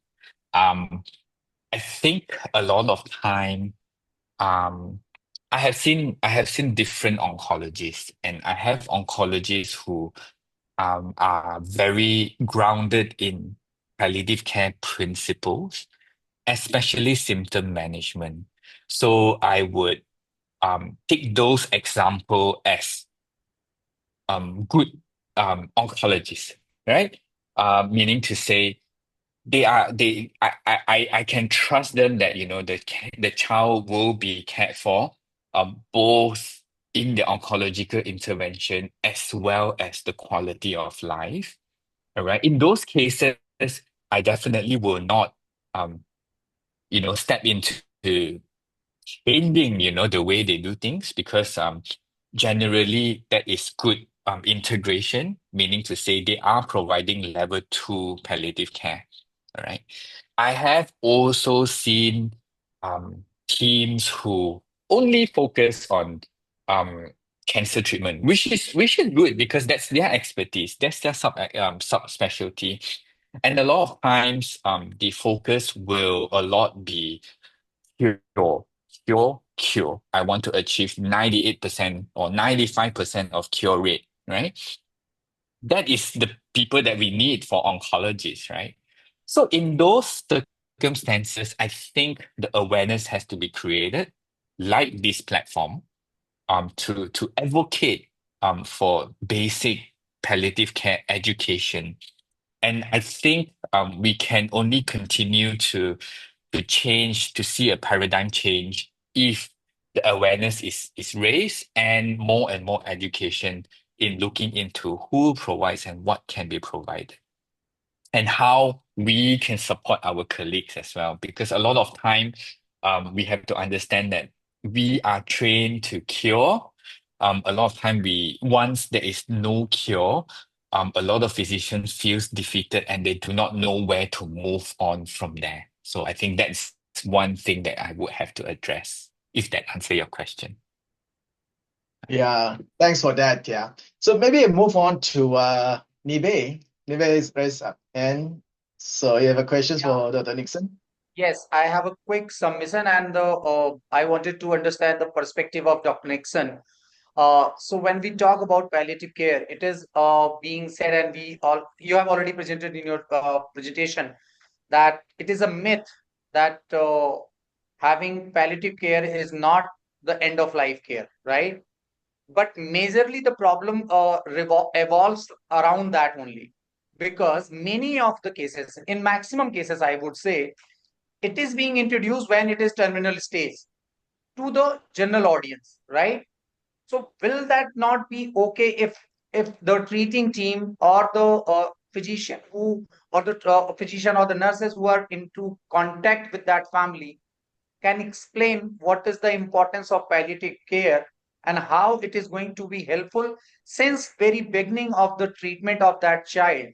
I think a lot of time, I have seen different oncologists, and I have oncologists who are very grounded in palliative care principles, especially symptom management. So I would take those example as good oncologists, right? Meaning to say I can trust them that the child will be cared for both in the oncological intervention as well as the quality of life. All right. In those cases, I definitely will not step into changing, the way they do things because generally that is good integration, meaning to say they are providing level 2 palliative care. All right. I have also seen teams who only focus on um, cancer treatment, which is good because that's their expertise, that's their subspecialty, and a lot of times the focus will a lot be cure, cure. I want to achieve 98% or 95% of cure rate, right? That is the people that we need for oncologists, right? So in those circumstances, I think the awareness has to be created, like this platform, to advocate for basic palliative care education. And I think we can only continue to change, to see a paradigm change if the awareness is raised and more education in looking into who provides and what can be provided and how we can support our colleagues as well. Because a lot of time, we have to understand that we are trained to cure. A lot of time, once there is no cure, a lot of physicians feels defeated and they do not know where to move on from there. So I think that's one thing that I would have to address, if that answer your question. Yeah, thanks for that. Yeah. So maybe I move on to Nibe. Nibe is raised up. And so you have a question Yeah. for Dr. Nickson? Yes, I have a quick submission, and I wanted to understand the perspective of Dr. Nickson. So when we talk about palliative care, it is being said, and you have already presented in your presentation that it is a myth that having palliative care is not the end of life care, right? But majorly the problem evolves around that only, because many of the cases, in maximum cases, I would say, it is being introduced when it is terminal stage to the general audience, right? So will that not be okay if the treating team or the physician who or the physician or the nurses who are into contact with that family can explain what is the importance of palliative care and how it is going to be helpful since very beginning of the treatment of that child,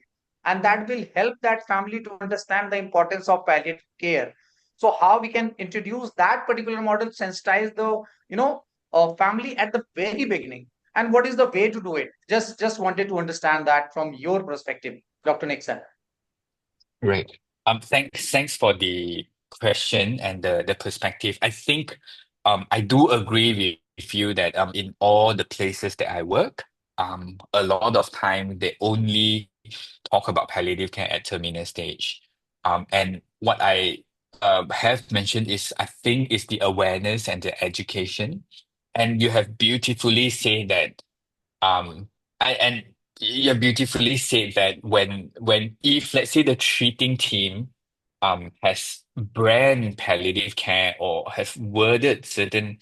and that will help that family to understand the importance of palliative care. So how we can introduce that particular model, sensitize the family at the very beginning, and what is the way to do it? Just wanted to understand that from your perspective, Dr. Nickson. Right. Thanks for the question and the perspective. I think I do agree with you that in all the places that I work, a lot of time they only talk about palliative care at terminal stage. And what I have mentioned is I think is the awareness and the education. And you have beautifully said that and you beautifully said that when if let's say the treating team has brand palliative care or has worded certain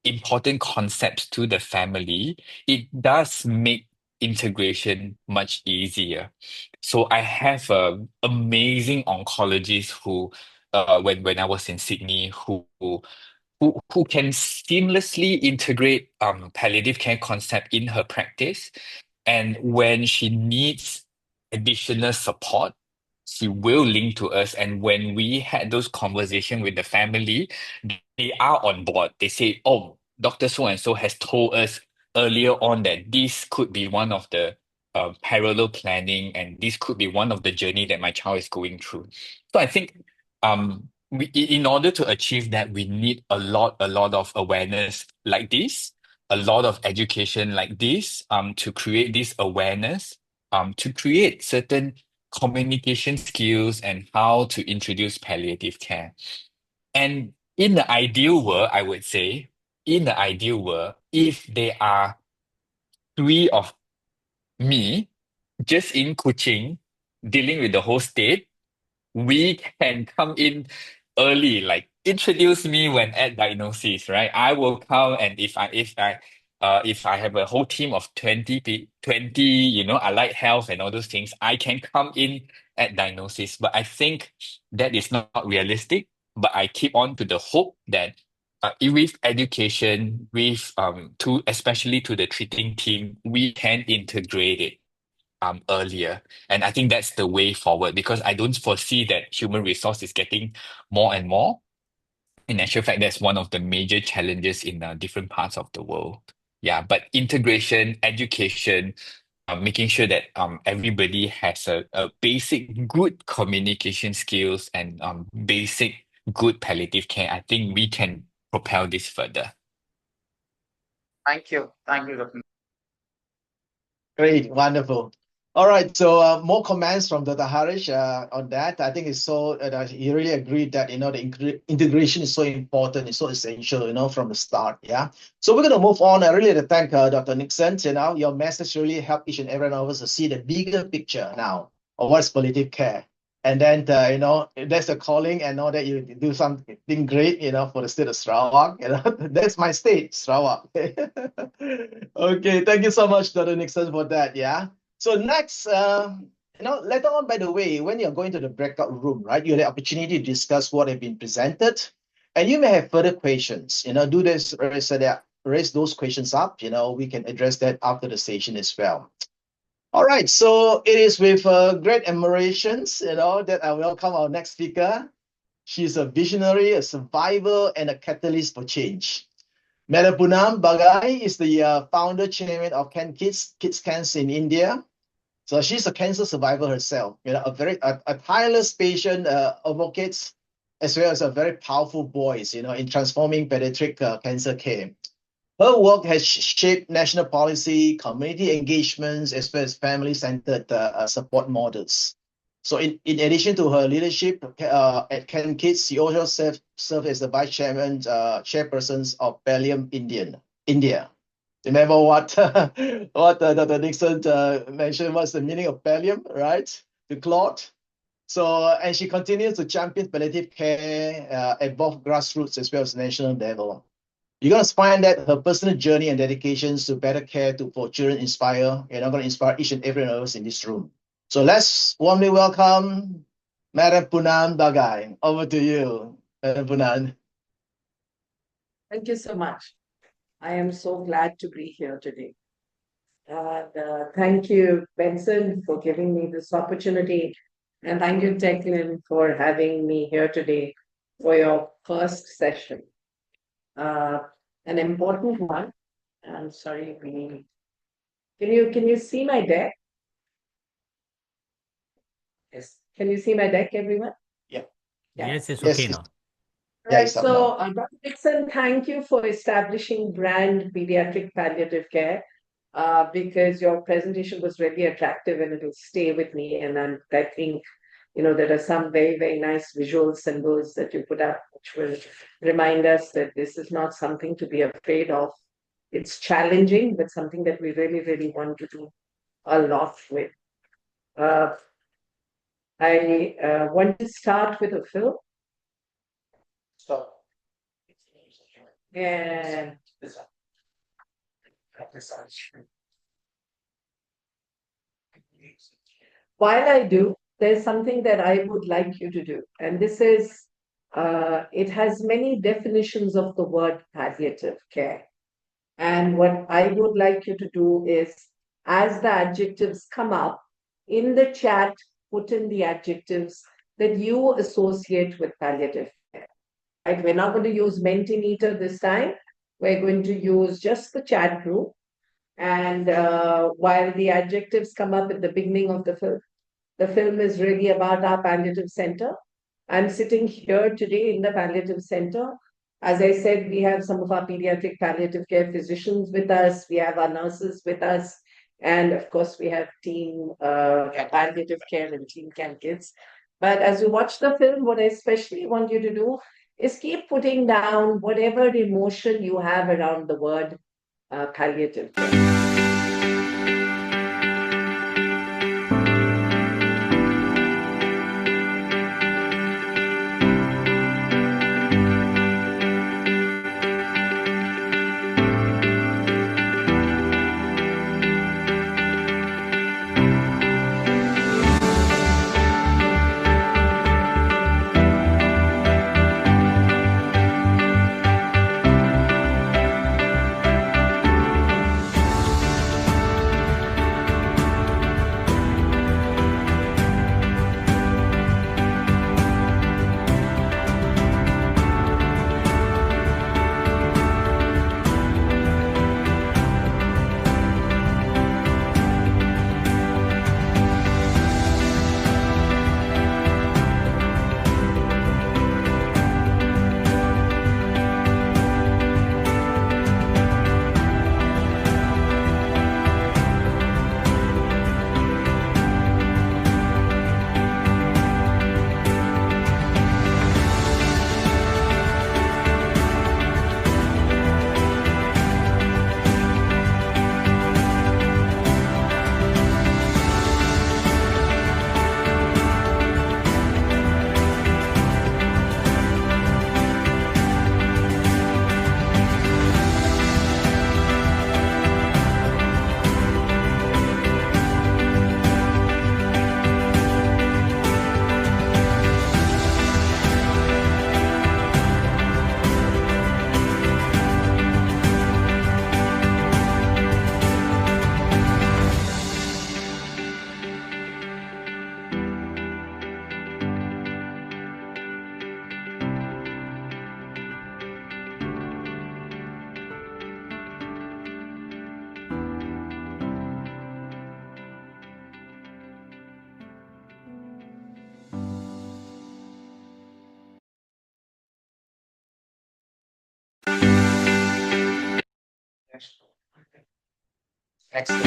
important concepts to the family, it does make integration much easier. So I have amazing oncologists who when I was in Sydney who can seamlessly integrate palliative care concept in her practice. And when she needs additional support, she will link to us. And when we had those conversations with the family, they are on board. They say, oh, Dr. So and so has told us earlier on that this could be one of the parallel planning, and this could be one of the journey that my child is going through. So I think in order to achieve that, we need a lot of awareness like this, a lot of education like this, to create this awareness to create certain communication skills and how to introduce palliative care. And in the ideal world, I would say, in the ideal world, if there are three of me just in Kuching dealing with the whole state, we can come in early, like introduce me when at diagnosis, right? I will come, and if I have a whole team of 20, allied health and all those things, I can come in at diagnosis. But I think that is not realistic. But I keep on to the hope that with education, with especially to the treating team, we can integrate it earlier. And I think that's the way forward, because I don't foresee that human resource is getting more and more. In actual fact, that's one of the major challenges in different parts of the world. Yeah, but integration, education, making sure that everybody has a basic good communication skills and basic good palliative care, I think we can propel this further. Thank you. Thank you, Dr. Great, wonderful. All right, so more comments from Dr. Harish on that. I think it's so, he really agreed that, the integration is so important, it's so essential, from the start, yeah? So we're going to move on. I really like to thank Dr. Nickson. Your message really helped each and every one of us to see the bigger picture now of what's palliative care. And then, that's the calling, and know that you do something great, for the state of Sarawak. That's my state, Sarawak. Okay, thank you so much, Dr. Nickson, for that, yeah? So next, later on, by the way, when you're going to the breakout room, right, you have the opportunity to discuss what have been presented, and you may have further questions. Do this, raise those questions up. We can address that after the session as well. All right, so it is with great admirations, that I welcome our next speaker. She's a visionary, a survivor, and a catalyst for change. Madam Poonam Bagai is the founder chairman of CanKids, Kids Cancer in India. So she's a cancer survivor herself, a tireless patient advocate, as well as a very powerful voice, in transforming pediatric cancer care. Her work has shaped national policy, community engagements, as well as family-centered support models. So in addition to her leadership at CanKids, she also served as the vice chairman, chairpersons of Palliative, India. Remember what Dr. Nickson mentioned was the meaning of pallium, right? The clot. So, and she continues to champion palliative care at both grassroots as well as national level. You're going to find that her personal journey and dedications to better care for children inspire, and I'm going to inspire each and every one of us in this room. So let's warmly welcome Madam Poonam Bagai. Over to you, Madam Poonam. Thank you so much. I am so glad to be here today. And thank you, Benson, for giving me this opportunity. And thank you, Teck Lim, for having me here today for your first session. An important one. I'm sorry, can you see my deck? Yes. Can you see my deck, everyone? Yeah. Yes, it's okay now. Right. So, Dr. Nickson, thank you for establishing brand pediatric palliative care, because your presentation was really attractive and it will stay with me. And I think, there are some very, very nice visual symbols that you put up, which will remind us that this is not something to be afraid of. It's challenging, but something that we really, really want to do a lot with. I want to start with a film. Stop. And while I do, there's something that I would like you to do. And this is, it has many definitions of the word palliative care. And what I would like you to do is, as the adjectives come up, in the chat, put in the adjectives that you associate with palliative care. Right? We're not going to use Mentimeter this time. We're going to use just the chat group. And while the adjectives come up at the beginning of the film is really about our palliative center. I'm sitting here today in the palliative center. As I said, we have some of our pediatric palliative care physicians with us. We have our nurses with us And of course, we have team palliative care and team CanKids. But as you watch the film, what I especially want you to do is keep putting down whatever emotion you have around the word palliative care. Excellent.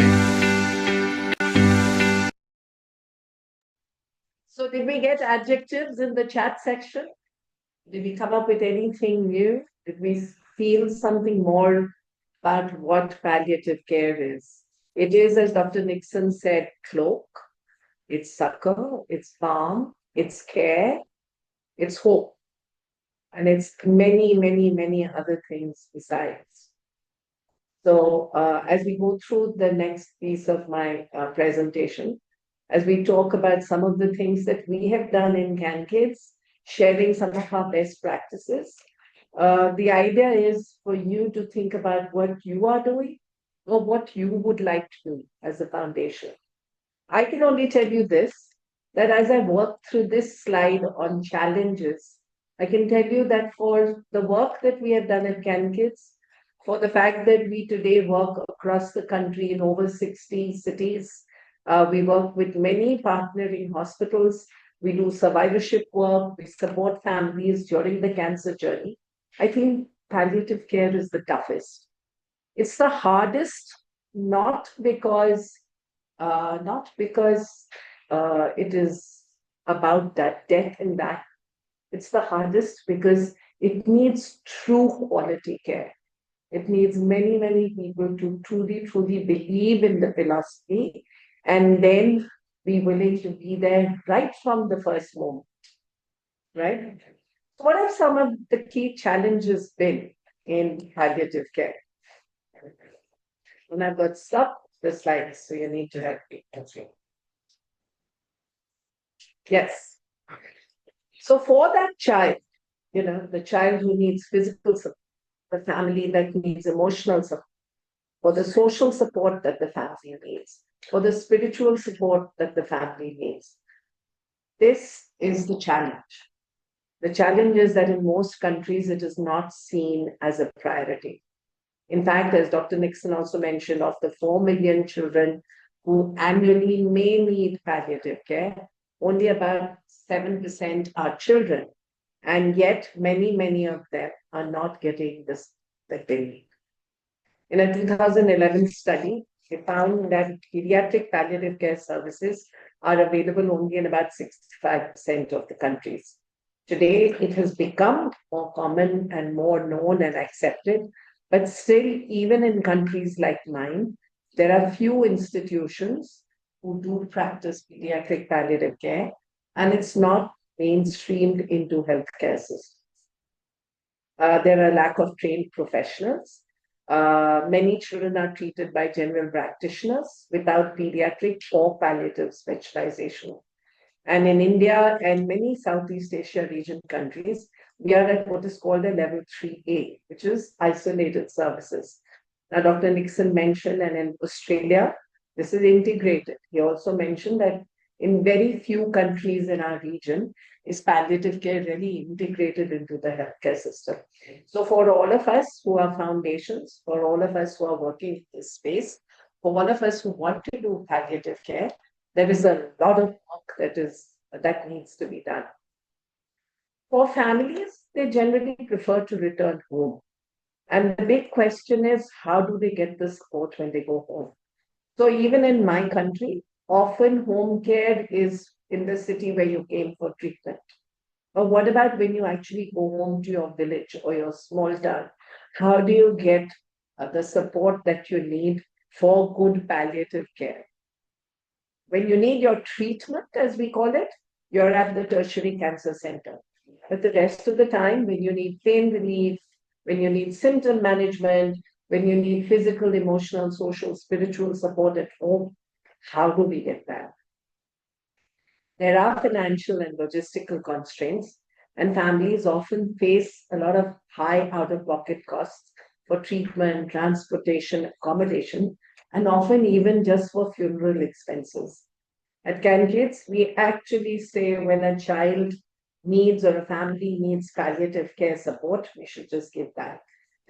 So did we get adjectives in the chat section? Did we come up with anything new? Did we feel something more about what palliative care is? It is, as Dr. Nickson said, cloak, it's succor, it's balm, it's care, it's hope, and it's many, many, many other things besides. So as we go through the next piece of my presentation, as we talk about some of the things that we have done in CanKids, sharing some of our best practices, the idea is for you to think about what you are doing or what you would like to do as a foundation. I can only tell you this, that as I worked through this slide on challenges, I can tell you that for the work that we have done at CanKids, for the fact that we today work across the country in over 60 cities, we work with many partnering hospitals, we do survivorship work, we support families during the cancer journey. I think palliative care is the toughest. It's the hardest, not because it is about that death and that. It's the hardest because it needs true quality care. It needs many, many people to truly, truly believe in the philosophy and then be willing to be there right from the first moment. Right? What have some of the key challenges been in palliative care? And I've got the slides, so you need to help me. Yes. So for that child, the child who needs physical support, the family that needs emotional support, for the social support that the family needs, for the spiritual support that the family needs. This is the challenge. The challenge is that in most countries, it is not seen as a priority. In fact, as Dr. Nickson also mentioned, of the 4 million children who annually may need palliative care, only about 7% are children. And yet, many, many of them are not getting this that they need. In a 2011 study, they found that pediatric palliative care services are available only in about 65% of the countries. Today, it has become more common and more known and accepted, but still, even in countries like mine, there are few institutions who do practice pediatric palliative care, and it's not mainstreamed into healthcare systems. There are lack of trained professionals. Many children are treated by general practitioners without pediatric or palliative specialization. And in India and many Southeast Asia region countries, we are at what is called a level 3A, which is isolated services. Now, Dr. Nickson mentioned, and in Australia, this is integrated. He also mentioned that in very few countries in our region is palliative care really integrated into the healthcare system. So for all of us who are foundations, for all of us who are working in this space, for all of us who want to do palliative care, there is a lot of work that needs to be done. For families, they generally prefer to return home. And the big question is, how do they get the support when they go home? So even in my country, often home care is in the city where you came for treatment. But what about when you actually go home to your village or your small town? How do you get the support that you need for good palliative care? When you need your treatment, as we call it, you're at the tertiary cancer center. But the rest of the time, when you need pain relief, when you need symptom management, when you need physical, emotional, social, spiritual support at home, how do we get that? There are financial and logistical constraints, and families often face a lot of high out-of-pocket costs for treatment, transportation, accommodation, and often even just for funeral expenses. At CanKids, we actually say when a child needs or a family needs palliative care support, we should just give that.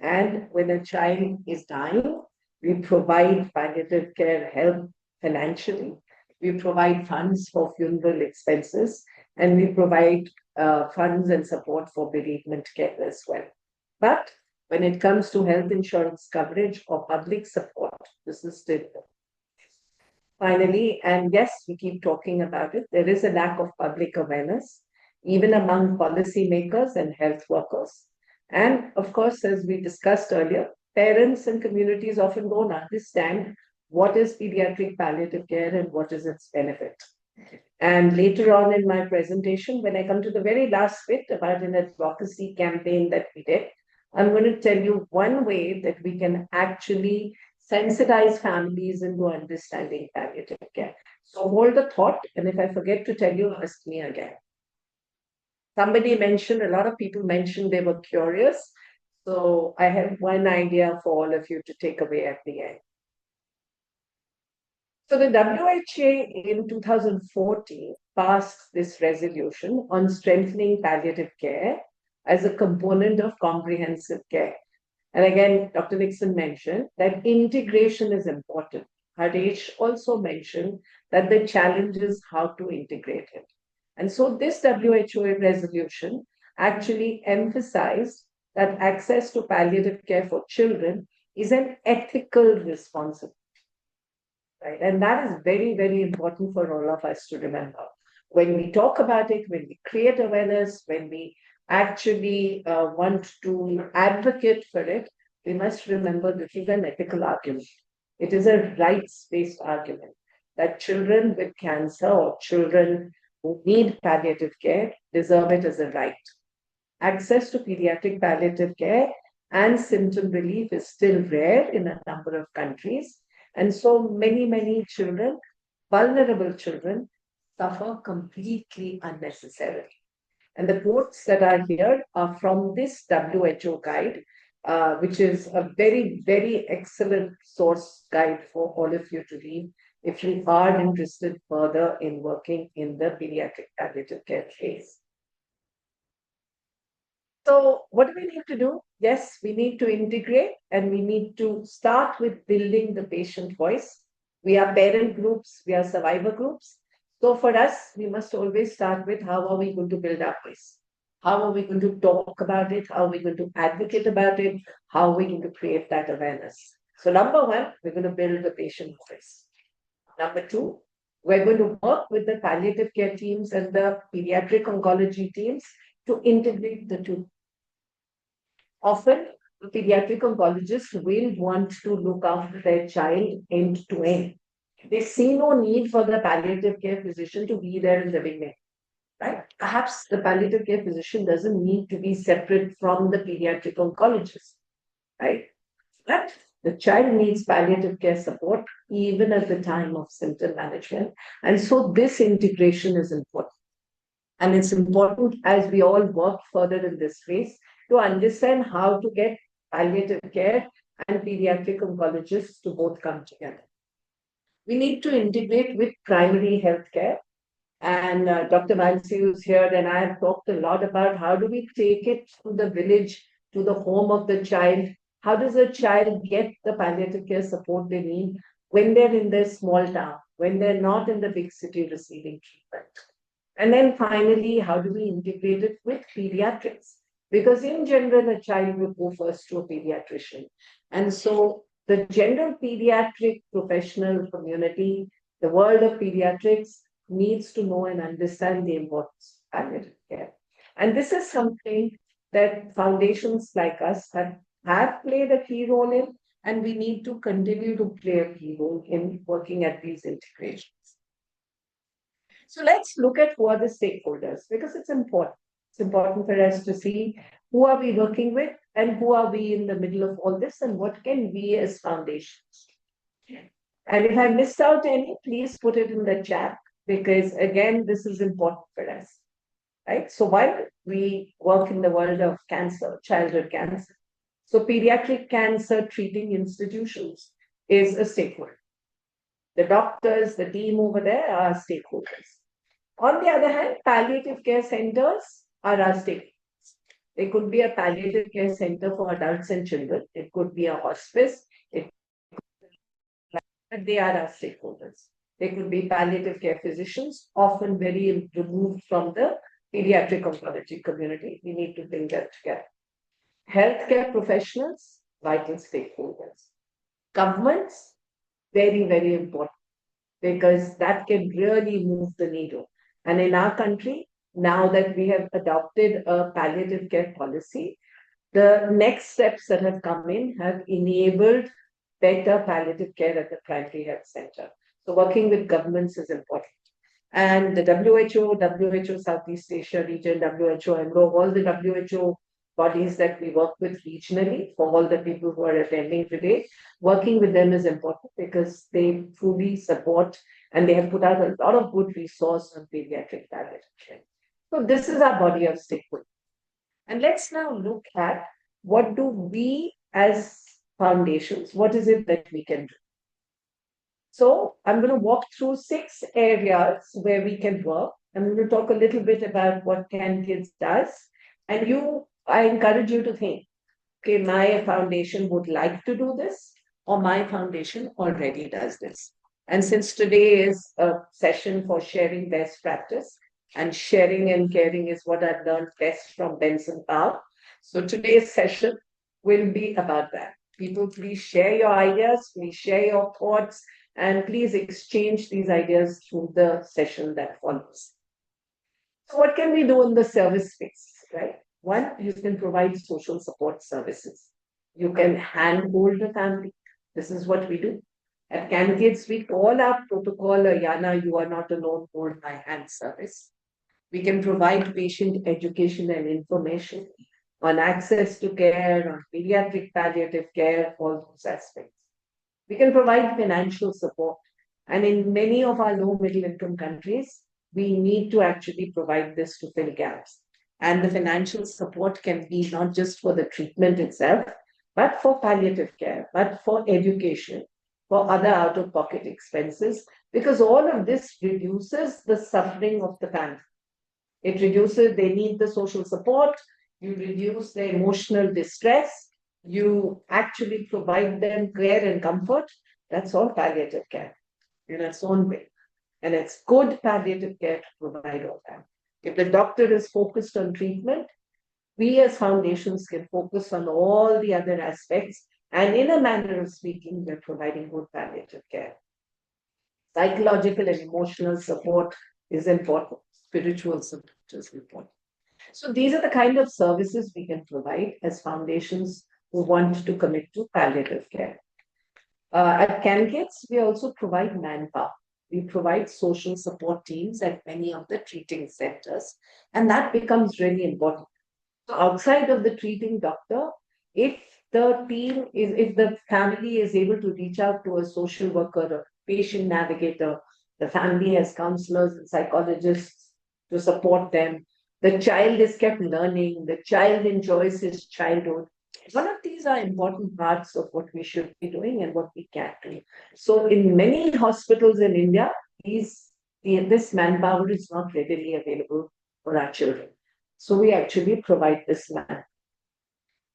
And when a child is dying, we provide palliative care help financially. We provide funds for funeral expenses, and we provide funds and support for bereavement care as well. But when it comes to health insurance coverage or public support, this is still. Finally, and yes, we keep talking about it, there is a lack of public awareness, even among policymakers and health workers. And of course, as we discussed earlier, parents and communities often don't understand what is pediatric palliative care and what is its benefit. And later on in my presentation, when I come to the very last bit about an advocacy campaign that we did, I'm going to tell you one way that we can actually sensitize families into understanding palliative care. So hold the thought, and if I forget to tell you, ask me again. Somebody mentioned, a lot of people mentioned they were curious. So I have one idea for all of you to take away at the end. So the WHO in 2014 passed this resolution on strengthening palliative care as a component of comprehensive care. And again, Dr. Nickson mentioned that integration is important. Harish also mentioned that the challenge is how to integrate it. And so this WHO resolution actually emphasized that access to palliative care for children is an ethical responsibility. Right? And that is very, very important for all of us to remember. When we talk about it, when we create awareness, when we actually want to advocate for it, we must remember this is an ethical argument. It is a rights-based argument that children with cancer or children who need palliative care deserve it as a right. Access to pediatric palliative care and symptom relief is still rare in a number of countries. And so many children, vulnerable children, suffer completely unnecessarily. And the quotes that are here are from this WHO guide, which is a very, very excellent source guide for all of you to read if you are interested further in working in the pediatric palliative care phase. So what do we need to do? Yes, we need to integrate, and we need to start with building the patient voice. We are parent groups, we are survivor groups. So for us, we must always start with how are we going to build our voice? How are we going to talk about it? How are we going to advocate about it? How are we going to create that awareness? So number one, we're going to build the patient voice. Number two, we're going to work with the palliative care teams and the pediatric oncology teams to integrate the two. Often, pediatric oncologists will want to look after their child end to end. They see no need for the palliative care physician to be there in the beginning. Right? Perhaps the palliative care physician doesn't need to be separate from the pediatric oncologist. Right? But the child needs palliative care support even at the time of symptom management. And so this integration is important. And it's important as we all work further in this phase to understand how to get palliative care and pediatric oncologists to both come together. We need to integrate with primary health care. And Dr. Mansi is here, and I have talked a lot about how do we take it from the village to the home of the child. How does a child get the palliative care support they need when they're in their small town, when they're not in the big city receiving treatment? And then finally, how do we integrate it with pediatrics? Because in general, a child will go first to a pediatrician. And so the general pediatric professional community, the world of pediatrics, needs to know and understand the importance of palliative care. And this is something that foundations like us have played a key role in, and we need to continue to play a key role in working at these integrations. So let's look at who are the stakeholders, because it's important. It's important for us to see who are we working with and who are we in the middle of all this and what can we as foundations. And if I missed out any, please put it in the chat, because again, this is important for us. Right? So while we work in the world of cancer, childhood cancer, so pediatric cancer treating institutions is a stakeholder. The doctors, the team over there are stakeholders. On the other hand, palliative care centers are our stakeholders. It could be a palliative care center for adults and children. It could be a hospice. They are our stakeholders. They could be palliative care physicians, often very removed from the pediatric oncology community. We need to bring that together. Healthcare professionals, vital stakeholders. Governments, very, very important, because that can really move the needle. And in our country, now that we have adopted a palliative care policy, the next steps that have come in have enabled better palliative care at the primary health center. So working with governments is important. And the WHO Southeast Asia region, WHO, EMRO, all the WHO bodies that we work with regionally, for all the people who are attending today, working with them is important because they truly support and they have put out a lot of good resource on pediatric palliative care. So this is our body of stakeholders. And let's now look at what do we as foundations, what is it that we can do? So I'm going to walk through 6 areas where we can work. I'm going to talk a little bit about what CanKids does. And I encourage you to think, okay, my foundation would like to do this, or my foundation already does this. And since today is a session for sharing best practice, and sharing and caring is what I've learned best from Benson. So today's session will be about that. People, please share your ideas, please share your thoughts, and please exchange these ideas through the session that follows. So what can we do in the service space, right? One, you can provide social support services. You can handhold the family. This is what we do. At CanKids, we call our protocol a Yana, you are not alone, hold my hand service. We can provide patient education and information on access to care, on pediatric palliative care, all those aspects. We can provide financial support. And in many of our low middle income countries, we need to actually provide this to fill gaps. And the financial support can be not just for the treatment itself, but for palliative care, but for education, for other out-of-pocket expenses, because all of this reduces the suffering of the family. It reduces, they need the social support, you reduce their emotional distress, you actually provide them care and comfort. That's all palliative care in its own way. And it's good palliative care to provide all that. If the doctor is focused on treatment, we as foundations can focus on all the other aspects And in a manner of speaking, we're providing good palliative care. Psychological and emotional support is important. Spiritual support is important. So these are the kind of services we can provide as foundations who want to commit to palliative care. At CanKids, we also provide manpower. We provide social support teams at many of the treating centers, and that becomes really important. So outside of the treating doctor, if if the family is able to reach out to a social worker or patient navigator, the family has counselors and psychologists to support them. The child is kept learning, the child enjoys his childhood. One of these are important parts of what we should be doing and what we can do. So in many hospitals in India, this manpower is not readily available for our children. So we actually provide this manpower.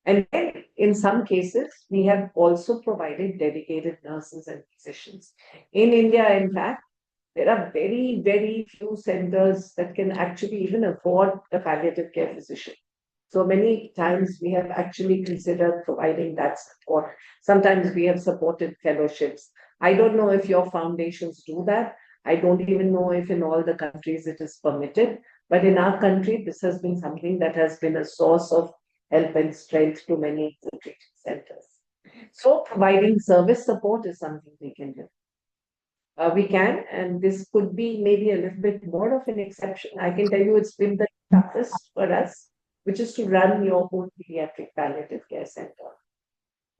And then in some cases, we have also provided dedicated nurses and physicians. In India, in fact, there are very, very few centers that can actually even afford a palliative care physician. So many times we have actually considered providing that support. Sometimes we have supported fellowships. I don't know if your foundations do that. I don't even know if in all the countries it is permitted. But in our country, this has been something that has been a source of help and strength to many of the treatment centers. So providing service support is something we can do. We can, and this could be maybe a little bit more of an exception. I can tell you it's been the toughest for us, which is to run your own pediatric palliative care center.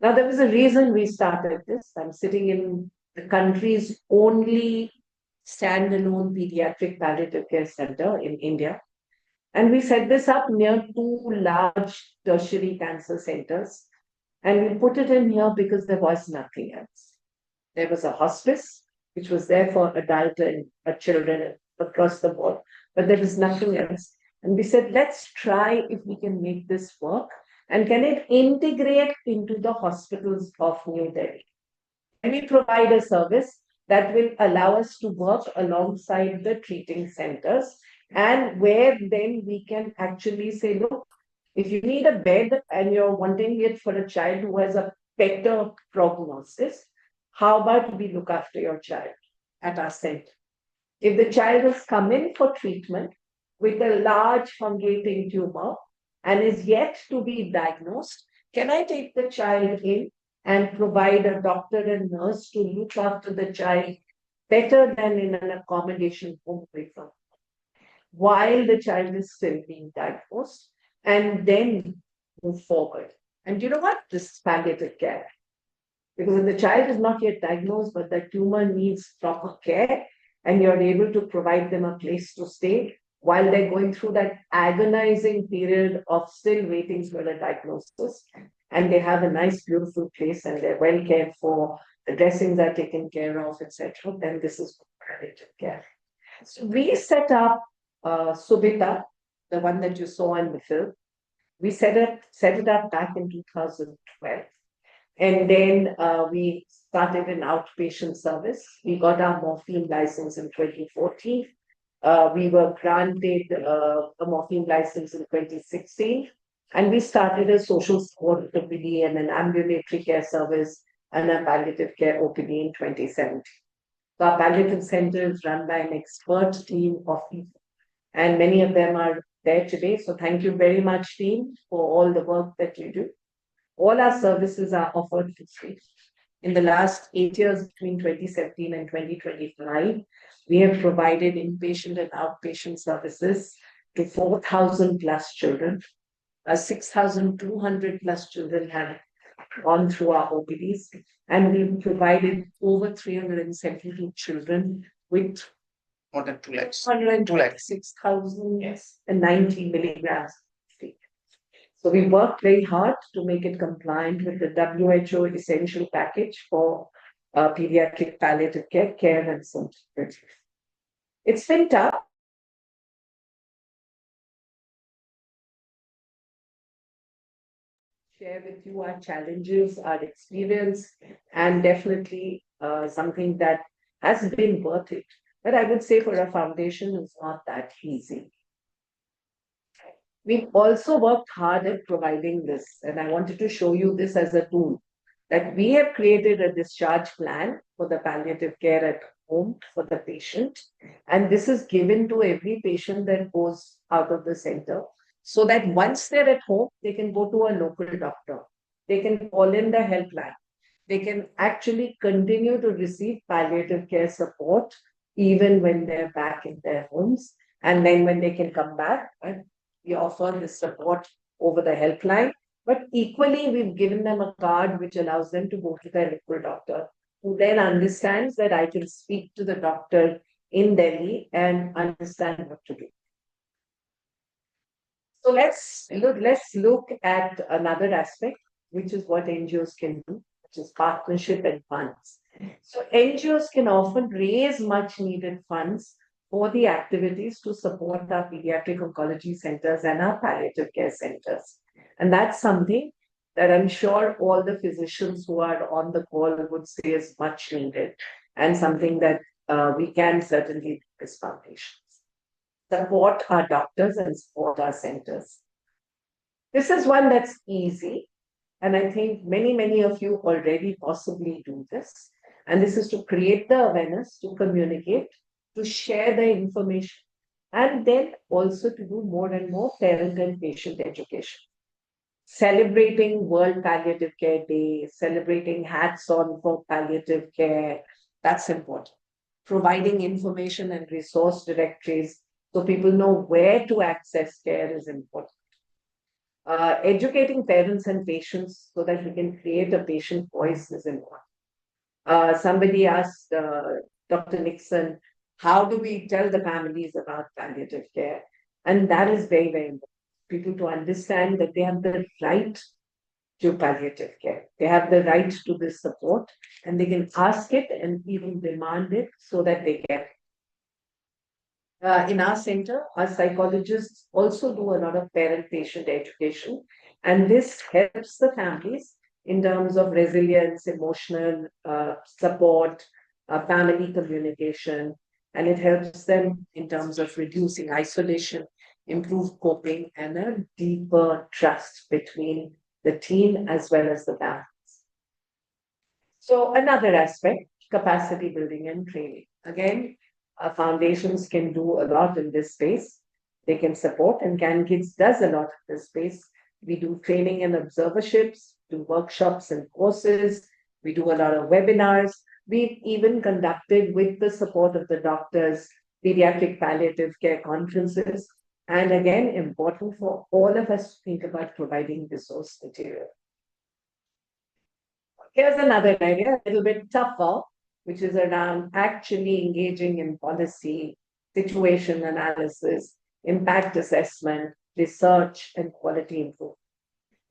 Now, there was a reason we started this. I'm sitting in the country's only standalone pediatric palliative care center in India. And we set this up near two large tertiary cancer centers. And we put it in here because there was nothing else. There was a hospice, which was there for adult and children across the board, but there was nothing else. And we said, let's try if we can make this work and can it integrate into the hospitals of New Delhi. And we provide a service that will allow us to work alongside the treating centers and where then we can actually say, look, if you need a bed and you're wanting it for a child who has a better prognosis, how about we look after your child at our center? If the child has come in for treatment with a large fungating tumor and is yet to be diagnosed, can I take the child in and provide a doctor and nurse to look after the child better than in an accommodation home, for example, while the child is still being diagnosed, and then move forward? And you know what? This is palliative care. Because if the child is not yet diagnosed, but the tumor needs proper care, and you're able to provide them a place to stay while they're going through that agonizing period of still waiting for a diagnosis, and they have a nice, beautiful place, and they're well cared for, the dressings are taken care of, etc., then this is palliative care. So we set up Subita, the one that you saw in the film. We set it up back in 2012. And then we started an outpatient service. We got our morphine license in 2014. We were granted a morphine license in 2016. And we started a social support OPD and an ambulatory care service and a palliative care OPD in 2017. So our palliative center is run by an expert team of people. And many of them are there today. So thank you very much, team, for all the work that you do. All our services are offered for free. In the last 8 years, between 2017 and 2025, we have provided inpatient and outpatient services to 4,000 plus children. 6,200 plus children have gone through our OPDs, and we've provided over 372 children with More than 2 lakhs. 126,090 milligrams. So we worked very hard to make it compliant with the WHO essential package for pediatric palliative care and so on. It's been tough. Share with you our challenges, our experience, and definitely something that has been worth it. But I would say for a foundation, it's not that easy. We've also worked hard at providing this, and I wanted to show you this as a tool. that we have created a discharge plan for the palliative care at home for the patient. And this is given to every patient that goes out of the center, so that once they're at home, they can go to a local doctor. They can call in the helpline. They can actually continue to receive palliative care support even when they're back in their homes. And then when they can come back, we offer this support over the helpline. But equally, we've given them a card which allows them to go to their local doctor, who then understands that I can speak to the doctor in Delhi and understand what to do. So let's look at another aspect, which is what NGOs can do, which is partnership and funds. So NGOs can often raise much needed funds for the activities to support our pediatric oncology centers and our palliative care centers. And that's something that I'm sure all the physicians who are on the call would say is much needed, and something that we can certainly do as foundations. Support our doctors and support our centers. This is one that's easy, and I think many of you already possibly do this. And this is to create the awareness, to communicate, to share the information, and then also to do more and more parent and patient education. Celebrating World Palliative Care Day, celebrating Hats On for Palliative Care, that's important. Providing information and resource directories so people know where to access care is important. Educating parents and patients so that we can create a patient voice is important. Somebody asked Dr. Nickson, how do we tell the families about palliative care? And that is very important. People to understand that they have the right to palliative care. They have the right to this support, and they can ask it and even demand it so that they get it. In our center, our psychologists also do a lot of parent-patient education, and this helps the families in terms of resilience, emotional support, family communication, and it helps them in terms of reducing isolation, improve coping, and a deeper trust between the team as well as the families. So another aspect, capacity building and training. Again, our foundations can do a lot in this space. They can support, and CanKids does a lot in this space. We do training and observerships, do workshops and courses. We do a lot of webinars. We've even conducted, with the support of the doctors, pediatric palliative care conferences. And again, important for all of us to think about providing resource material. Here's another area, a little bit tougher, which is around actually engaging in policy, situation analysis, impact assessment, research, and quality improvement.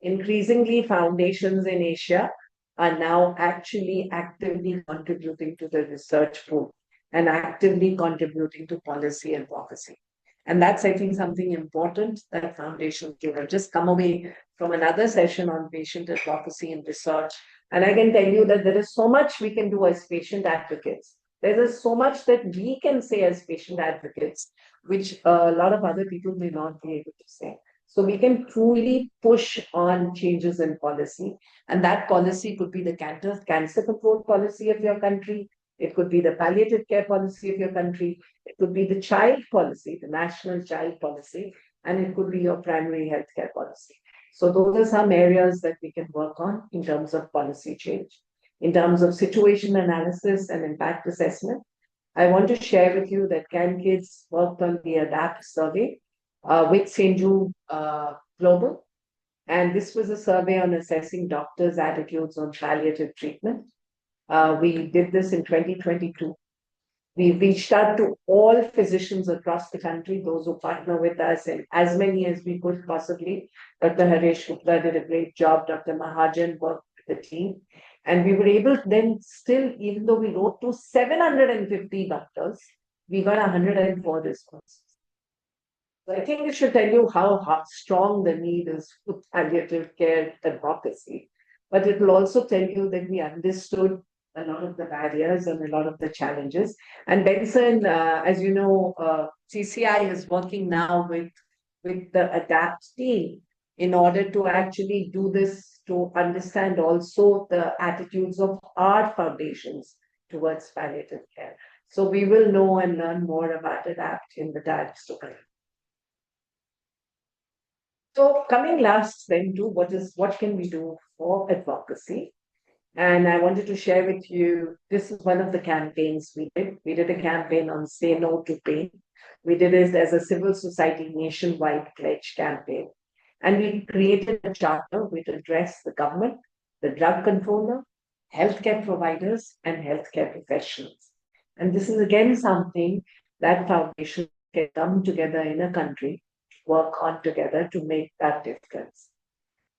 Increasingly, foundations in Asia are now actually actively contributing to the research pool and actively contributing to policy advocacy. And that's, I think, something important that foundations do. I've just come away from another session on patient advocacy and research. And I can tell you that there is so much we can do as patient advocates. There is so much that we can say as patient advocates, which a lot of other people may not be able to say. So we can truly push on changes in policy. And that policy could be the cancer control policy of your country. It could be the palliative care policy of your country. It could be the child policy, the national child policy, and it could be your primary healthcare policy. So those are some areas that we can work on in terms of policy change. In terms of situation analysis and impact assessment, I want to share with you that CanKids worked on the ADAPT survey with St. Jude Global. And this was a survey on assessing doctors' attitudes on palliative treatment. We did this in 2022. We reached out to all physicians across the country, those who partner with us, and as many as we could possibly. Dr. Harish Gupta did a great job. Dr. Mahajan worked with the team. And we were able to then still, even though we wrote to 750 doctors, we got 104 responses. So I think it should tell you how strong the need is for palliative care advocacy. But it will also tell you that we understood a lot of the barriers and a lot of the challenges. And Benson, as you know, CCI is working now with the ADAPT team in order to actually do this, to understand also the attitudes of our foundations towards palliative care. So we will know and learn more about ADAPT in the times to come. So coming last then to what can we do for advocacy? And I wanted to share with you, this is one of the campaigns we did. We did a campaign on Say No to Pain. We did it as a civil society nationwide pledge campaign. And we created a charter which addressed the government, the drug controller, healthcare providers, and healthcare professionals. And this is again something that foundations can come together in a country, work on together to make that difference.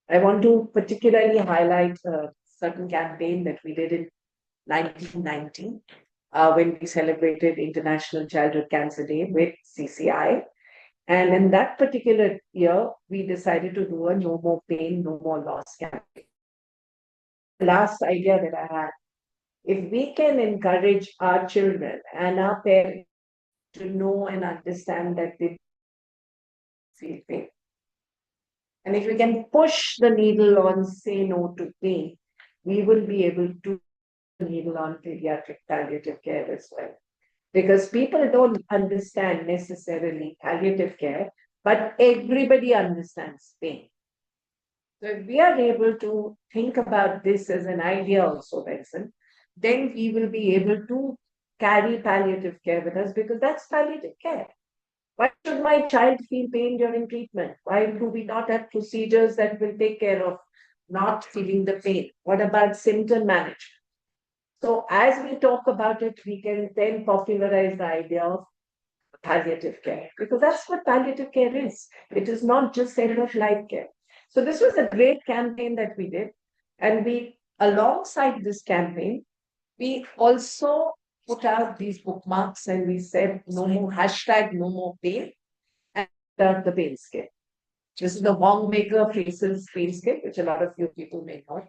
I want to particularly highlight a certain campaign that we did in 1990 when we celebrated International Childhood Cancer Day with CCI. And in that particular year, we decided to do a No More Pain, No More Loss campaign. The last idea that I had, if we can encourage our children and our parents to know and understand that they feel pain, and if we can push the needle on Say No to Pain, we will be able to needle on pediatric palliative care as well. Because people don't understand necessarily palliative care, but everybody understands pain. So if we are able to think about this as an idea also, Benson, then we will be able to carry palliative care with us because that's palliative care. Why should my child feel pain during treatment? Why do we not have procedures that will take care of not feeling the pain? What about symptom management? So as we talk about it, we can then popularize the idea of palliative care, because that's what palliative care is. It is not just end-of-life care. So this was a great campaign that we did. And we, alongside this campaign, we also put out these bookmarks and we said, no more hashtag, no more pain, and the pain scale. This is the Wongmaker Faces pain scale, which a lot of you people may know.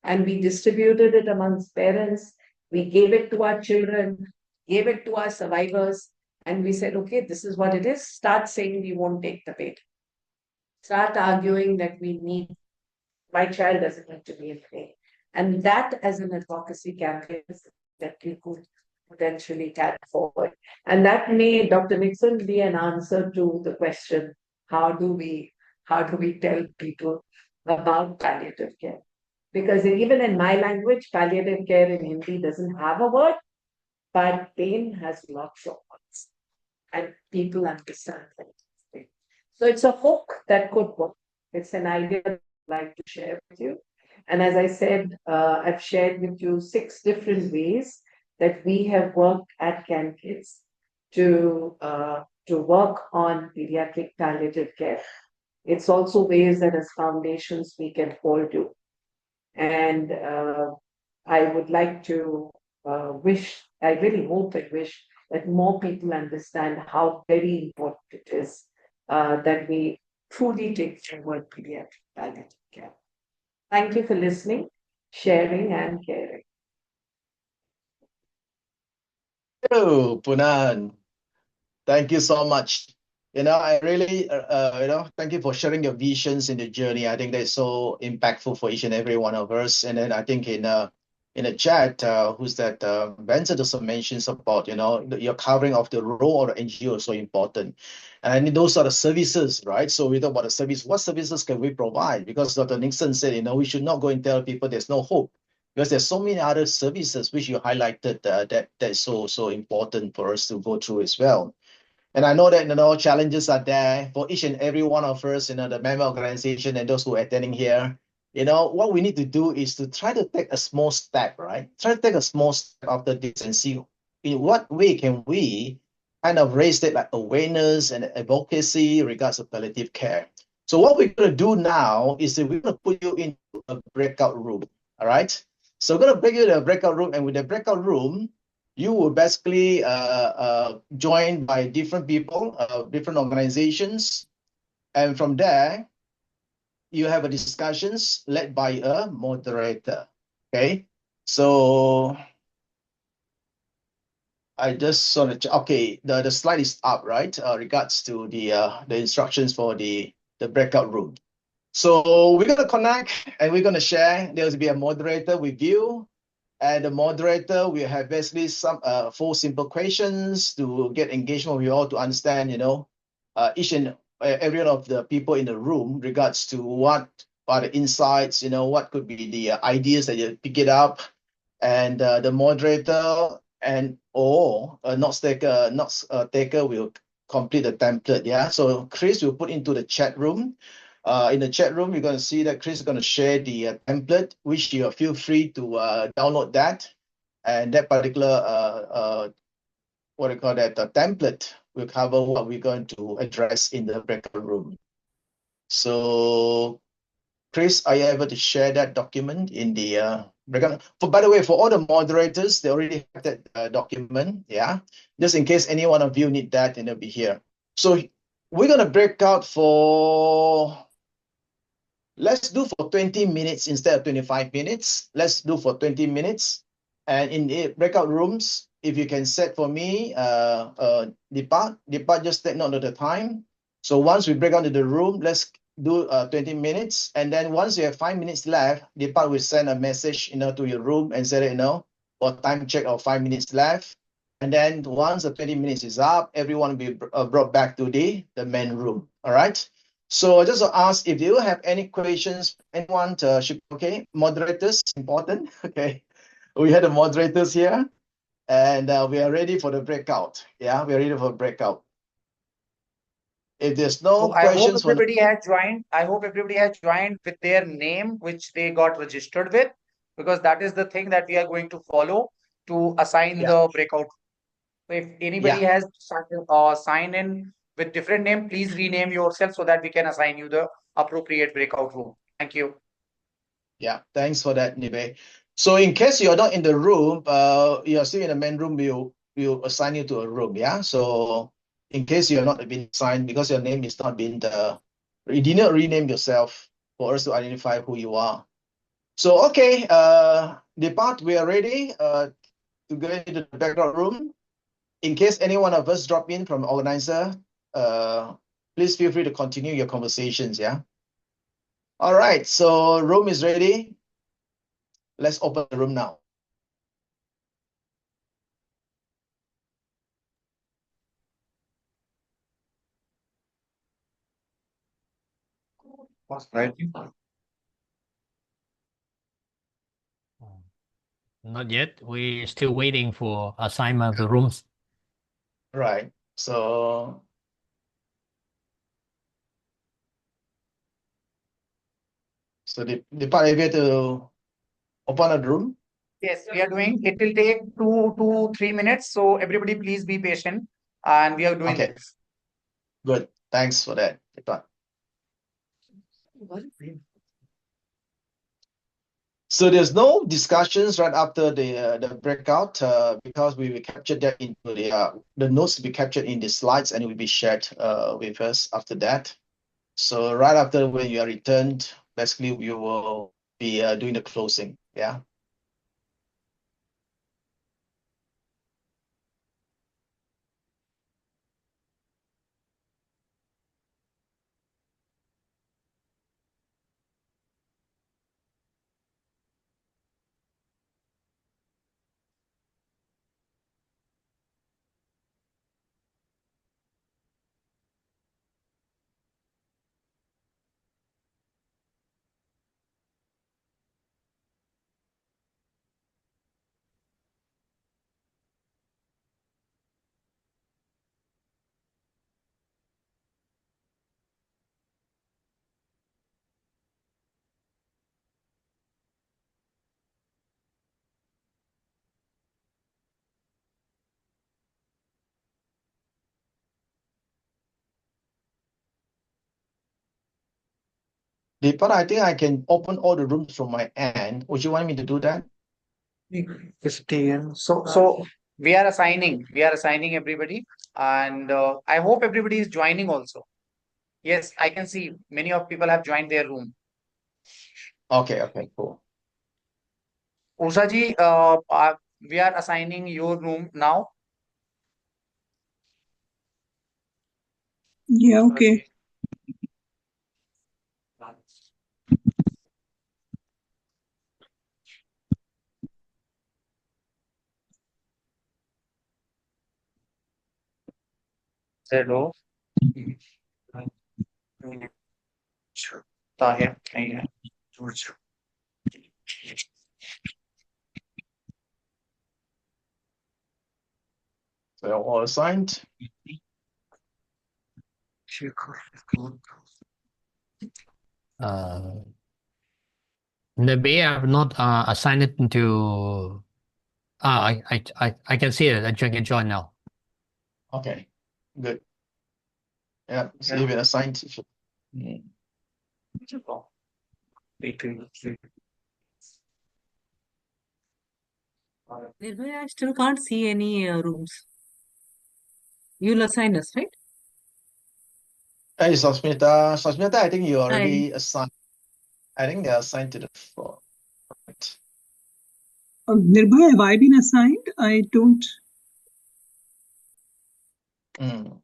And we distributed it amongst parents. We gave it to our children, gave it to our survivors, and we said, okay, this is what it is. Start saying we won't take the pain. Start arguing that we need, my child doesn't need to be in pain. And that as an advocacy campaign that we could potentially carry forward. And that may, Dr. Nickson, be an answer to the question, how do we tell people about palliative care? Because even in my language, palliative care in Hindi doesn't have a word, but pain has lots of words. And people understand that. So it's a hook that could work. It's an idea I'd like to share with you. And as I said, I've shared with you 6 different ways that we have worked at CanKids to work on pediatric palliative care. It's also ways that as foundations we can all do. And I would like to I really hope and wish that more people understand how very important it is that we truly take forward pediatric palliative care. Thank you for listening, sharing, and caring. Oh, Poonam, thank you so much. I really, thank you for sharing your visions in the journey. I think that's so impactful for each and every one of us. And then I think in a chat, who's that? Benson also mentions about, your covering of the role of the NGO is so important. And those are the services, right? So we talk about the service. What services can we provide? Because Dr. Nickson said, we should not go and tell people there's no hope. Because there's so many other services which you highlighted that is so important for us to go through as well. And I know that challenges are there for each and every one of us, the member organization and those who are attending here. What we need to do is to try to take a small step, right? Try to take a small step after this and see in what way can we kind of raise that like awareness and advocacy regards to palliative care. So what we're going to do now is that we're going to put you into a breakout room, all right? So we're going to bring you to a breakout room, and with the breakout room, you will basically joined by different people, different organizations. And from there, you have a discussions led by a moderator, okay? So I just saw okay, the slide is up, right? Regards to the instructions for the breakout room. So we're gonna connect and we're gonna share. There'll be a moderator with you, and the moderator will have basically some 4 simple questions to get engagement with you all to understand, each and every one of the people in the room regards to what are the insights, what could be the ideas that you pick it up, and the moderator and or notes taker will complete the template. Yeah, so Chris will put into the chat room. In the chat room, you're going to see that Chris is going to share the template, which you feel free to download that, and that particular what do you call that, the template will cover what we're going to address in the breakout room. So Chris, are you able to share that document in the breakout? By the way, for all the moderators, they already have that document. Yeah, just in case any one of you need that, and it'll be here. So we're gonna break out for. Let's do for 20 minutes instead of 25 minutes. Let's do for 20 minutes. And in the breakout rooms, if you can set for me, depart, just take note of the time. So once we break out to the room, let's do 20 minutes. And then once you have 5 minutes left, depart will send a message, to your room and say, for time check of 5 minutes left. And then once the 20 minutes is up, everyone will be brought back to the main room. All right. So I just ask if you have any questions, anyone should, okay, moderators, important, okay. We had the moderators here, and we are ready for the breakout. Yeah, we are ready for breakout. If there's no I hope questions for everybody has joined. I hope everybody has joined with their name, which they got registered with, because that is the thing that we are going to follow to assign the breakout. If anybody has signed in with different name, please rename yourself so that we can assign you the appropriate breakout room. Thank you. Yeah, thanks for that, Nibe. So in case you're not in the room, you're still in the main room, we'll assign you to a room. Yeah. So in case you're not been assigned because your name is not been you did not rename yourself for us to identify who you are. So okay, depart, we are ready to go into the background room. In case any one of us drop in from the organizer, please feel free to continue your conversations. Yeah. All right, so room is ready. Let's open the room now. Right. Not yet. We're still waiting for assignment of the rooms. Right. So the part able to open a room. Yes, we are doing. It will take 2 to 3 minutes. So everybody, please be patient, and we are doing Okay. this. Good. Thanks for that, Deepak. So there's no discussions right after the breakout because we will capture that into the notes will be captured in the slides and it will be shared with us after that. So right after when you are returned, basically we will be doing the closing. Yeah. Deepak, I think I can open all the rooms from my end. Would you want me to do that? So we are assigning everybody, and I hope everybody is joining also. Yes, I can see many of people have joined their room. Okay, cool. Usha ji, we are assigning your room now. Yeah, okay. Zero. Tahir. So all assigned. Maybe I have not assigned it to. I can see it. I can join now. Okay, good. Yeah, so you've been assigned. Mm. Nirbhay, I still can't see any rooms. You'll assign us, right? Hey, Sasmita, I think you Hi. already assigned. I think they're assigned to the floor. Right. Nirbhay, have I been assigned? I don't. Mm.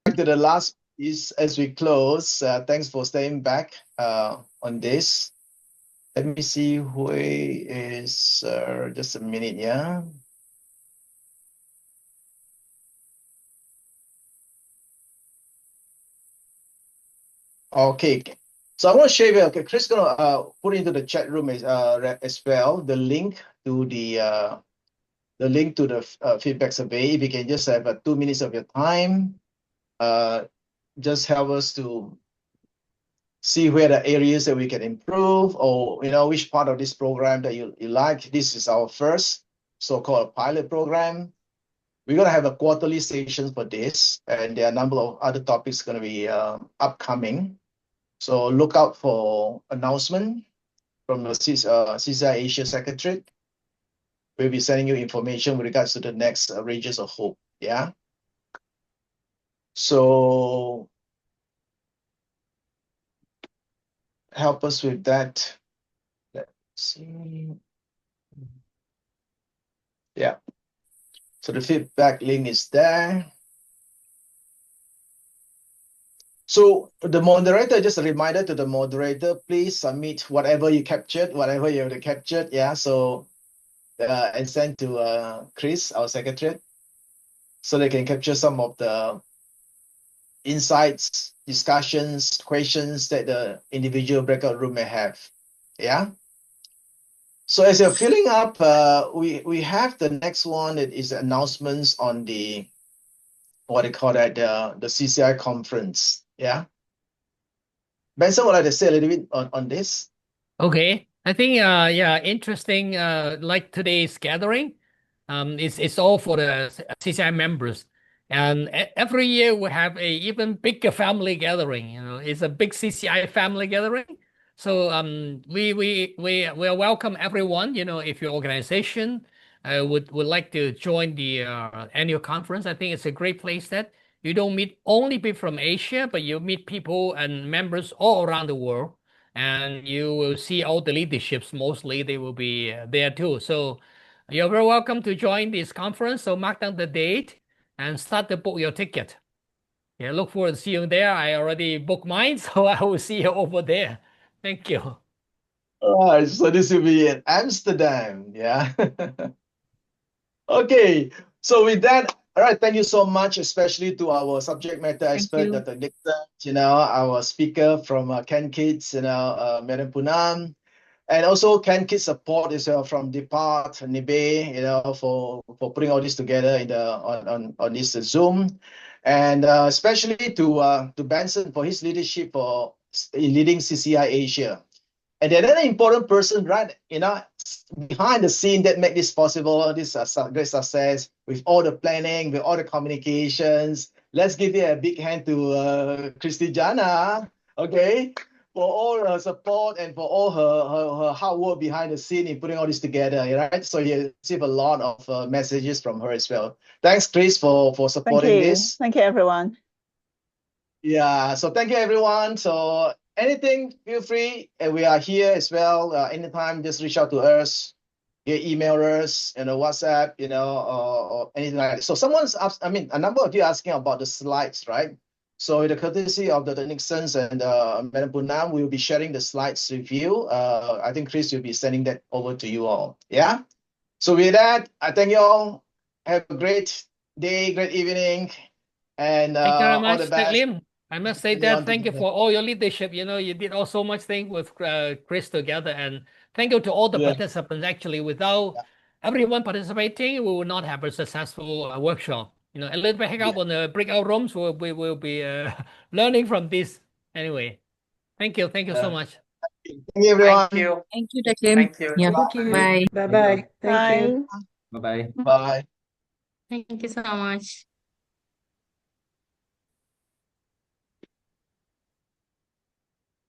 Back to the last piece as we close. Thanks for staying back on this. Let me see who is just a minute, yeah. Okay. So I want to share with okay, Chris gonna put into the chat room as well the link to the feedback survey. If you can just have 2 minutes of your time, just help us to see where the areas that we can improve, or which part of this program that you like. This is our first so-called pilot program. We're gonna have a quarterly session for this, and there are a number of other topics gonna be upcoming. So look out for announcement from the CCI Asia Secretary. We'll be sending you information with regards to the next Regions of Hope. Yeah. So help us with that. Let's see. Yeah. So the feedback link is there. So the moderator, just a reminder to the moderator, please submit whatever you captured, whatever you have captured. Yeah. So and send to Chris, our secretary, so they can capture some of the insights, discussions, questions that the individual breakout room may have. Yeah. So as you're filling up, we have the next one. It is announcements on the what they call that the CCI conference. Yeah. Benson would like to say a little bit on this. Okay. I think yeah, interesting like today's gathering. It's all for the CCI members. And every year we have a even bigger family gathering. It's a big CCI family gathering. So we will welcome everyone. If your organization would like to join the annual conference, I think it's a great place that you don't meet only people from Asia, but you meet people and members all around the world, and you will see all the leaderships. Mostly they will be there too. So you're very welcome to join this conference. So mark down the date and start to book your ticket. Yeah, look forward to seeing you there. I already booked mine, so I will see you over there. Thank you. All right, so this will be in Amsterdam. Yeah. Okay. So with that, all right, thank you so much, especially to our subject matter expert, you. Dr. Nickson, our speaker from CanKids, Madam Poonam, and also CanKids support as well from Depart, Nibe, for putting all this together in on this Zoom, and especially to Benson for his leadership in leading CCI Asia. And the other important person, right, behind the scene that make this possible, this great success with all the planning, with all the communications. Let's give you a big hand to Christy Jana, okay, for all her support and for all her hard work behind the scene in putting all this together, right? So you receive a lot of messages from her as well. Thanks, Chris, for Thank supporting you. this. Thank you, everyone. Yeah, so thank you, everyone. So anything, feel free. And we are here as well. Anytime, just reach out to us. You email us, WhatsApp, or anything like that. So someone's asked, a number of you asking about the slides, right? So with the courtesy of the Nicksons and Madam Poonam, we'll be sharing the slides with you. I think Chris will be sending that over to you all. Yeah. So with that, I thank you all. Have a great day, great evening, and Thank you very all the much, Teck best. Lim. I must say that thank you for all your leadership. You did all so much thing with Chris together, and thank you to all the Yeah. participants. Actually, without everyone participating, we will not have a successful workshop. A little bit hang up on the breakout rooms. We will be learning from this. Anyway, thank you so much. Thank you, everyone. Thank you. Thank you, Teck Lim. Thank you. Yeah. Thank you. Bye. Bye-bye. Thank you. Bye. Bye. Thank you so much.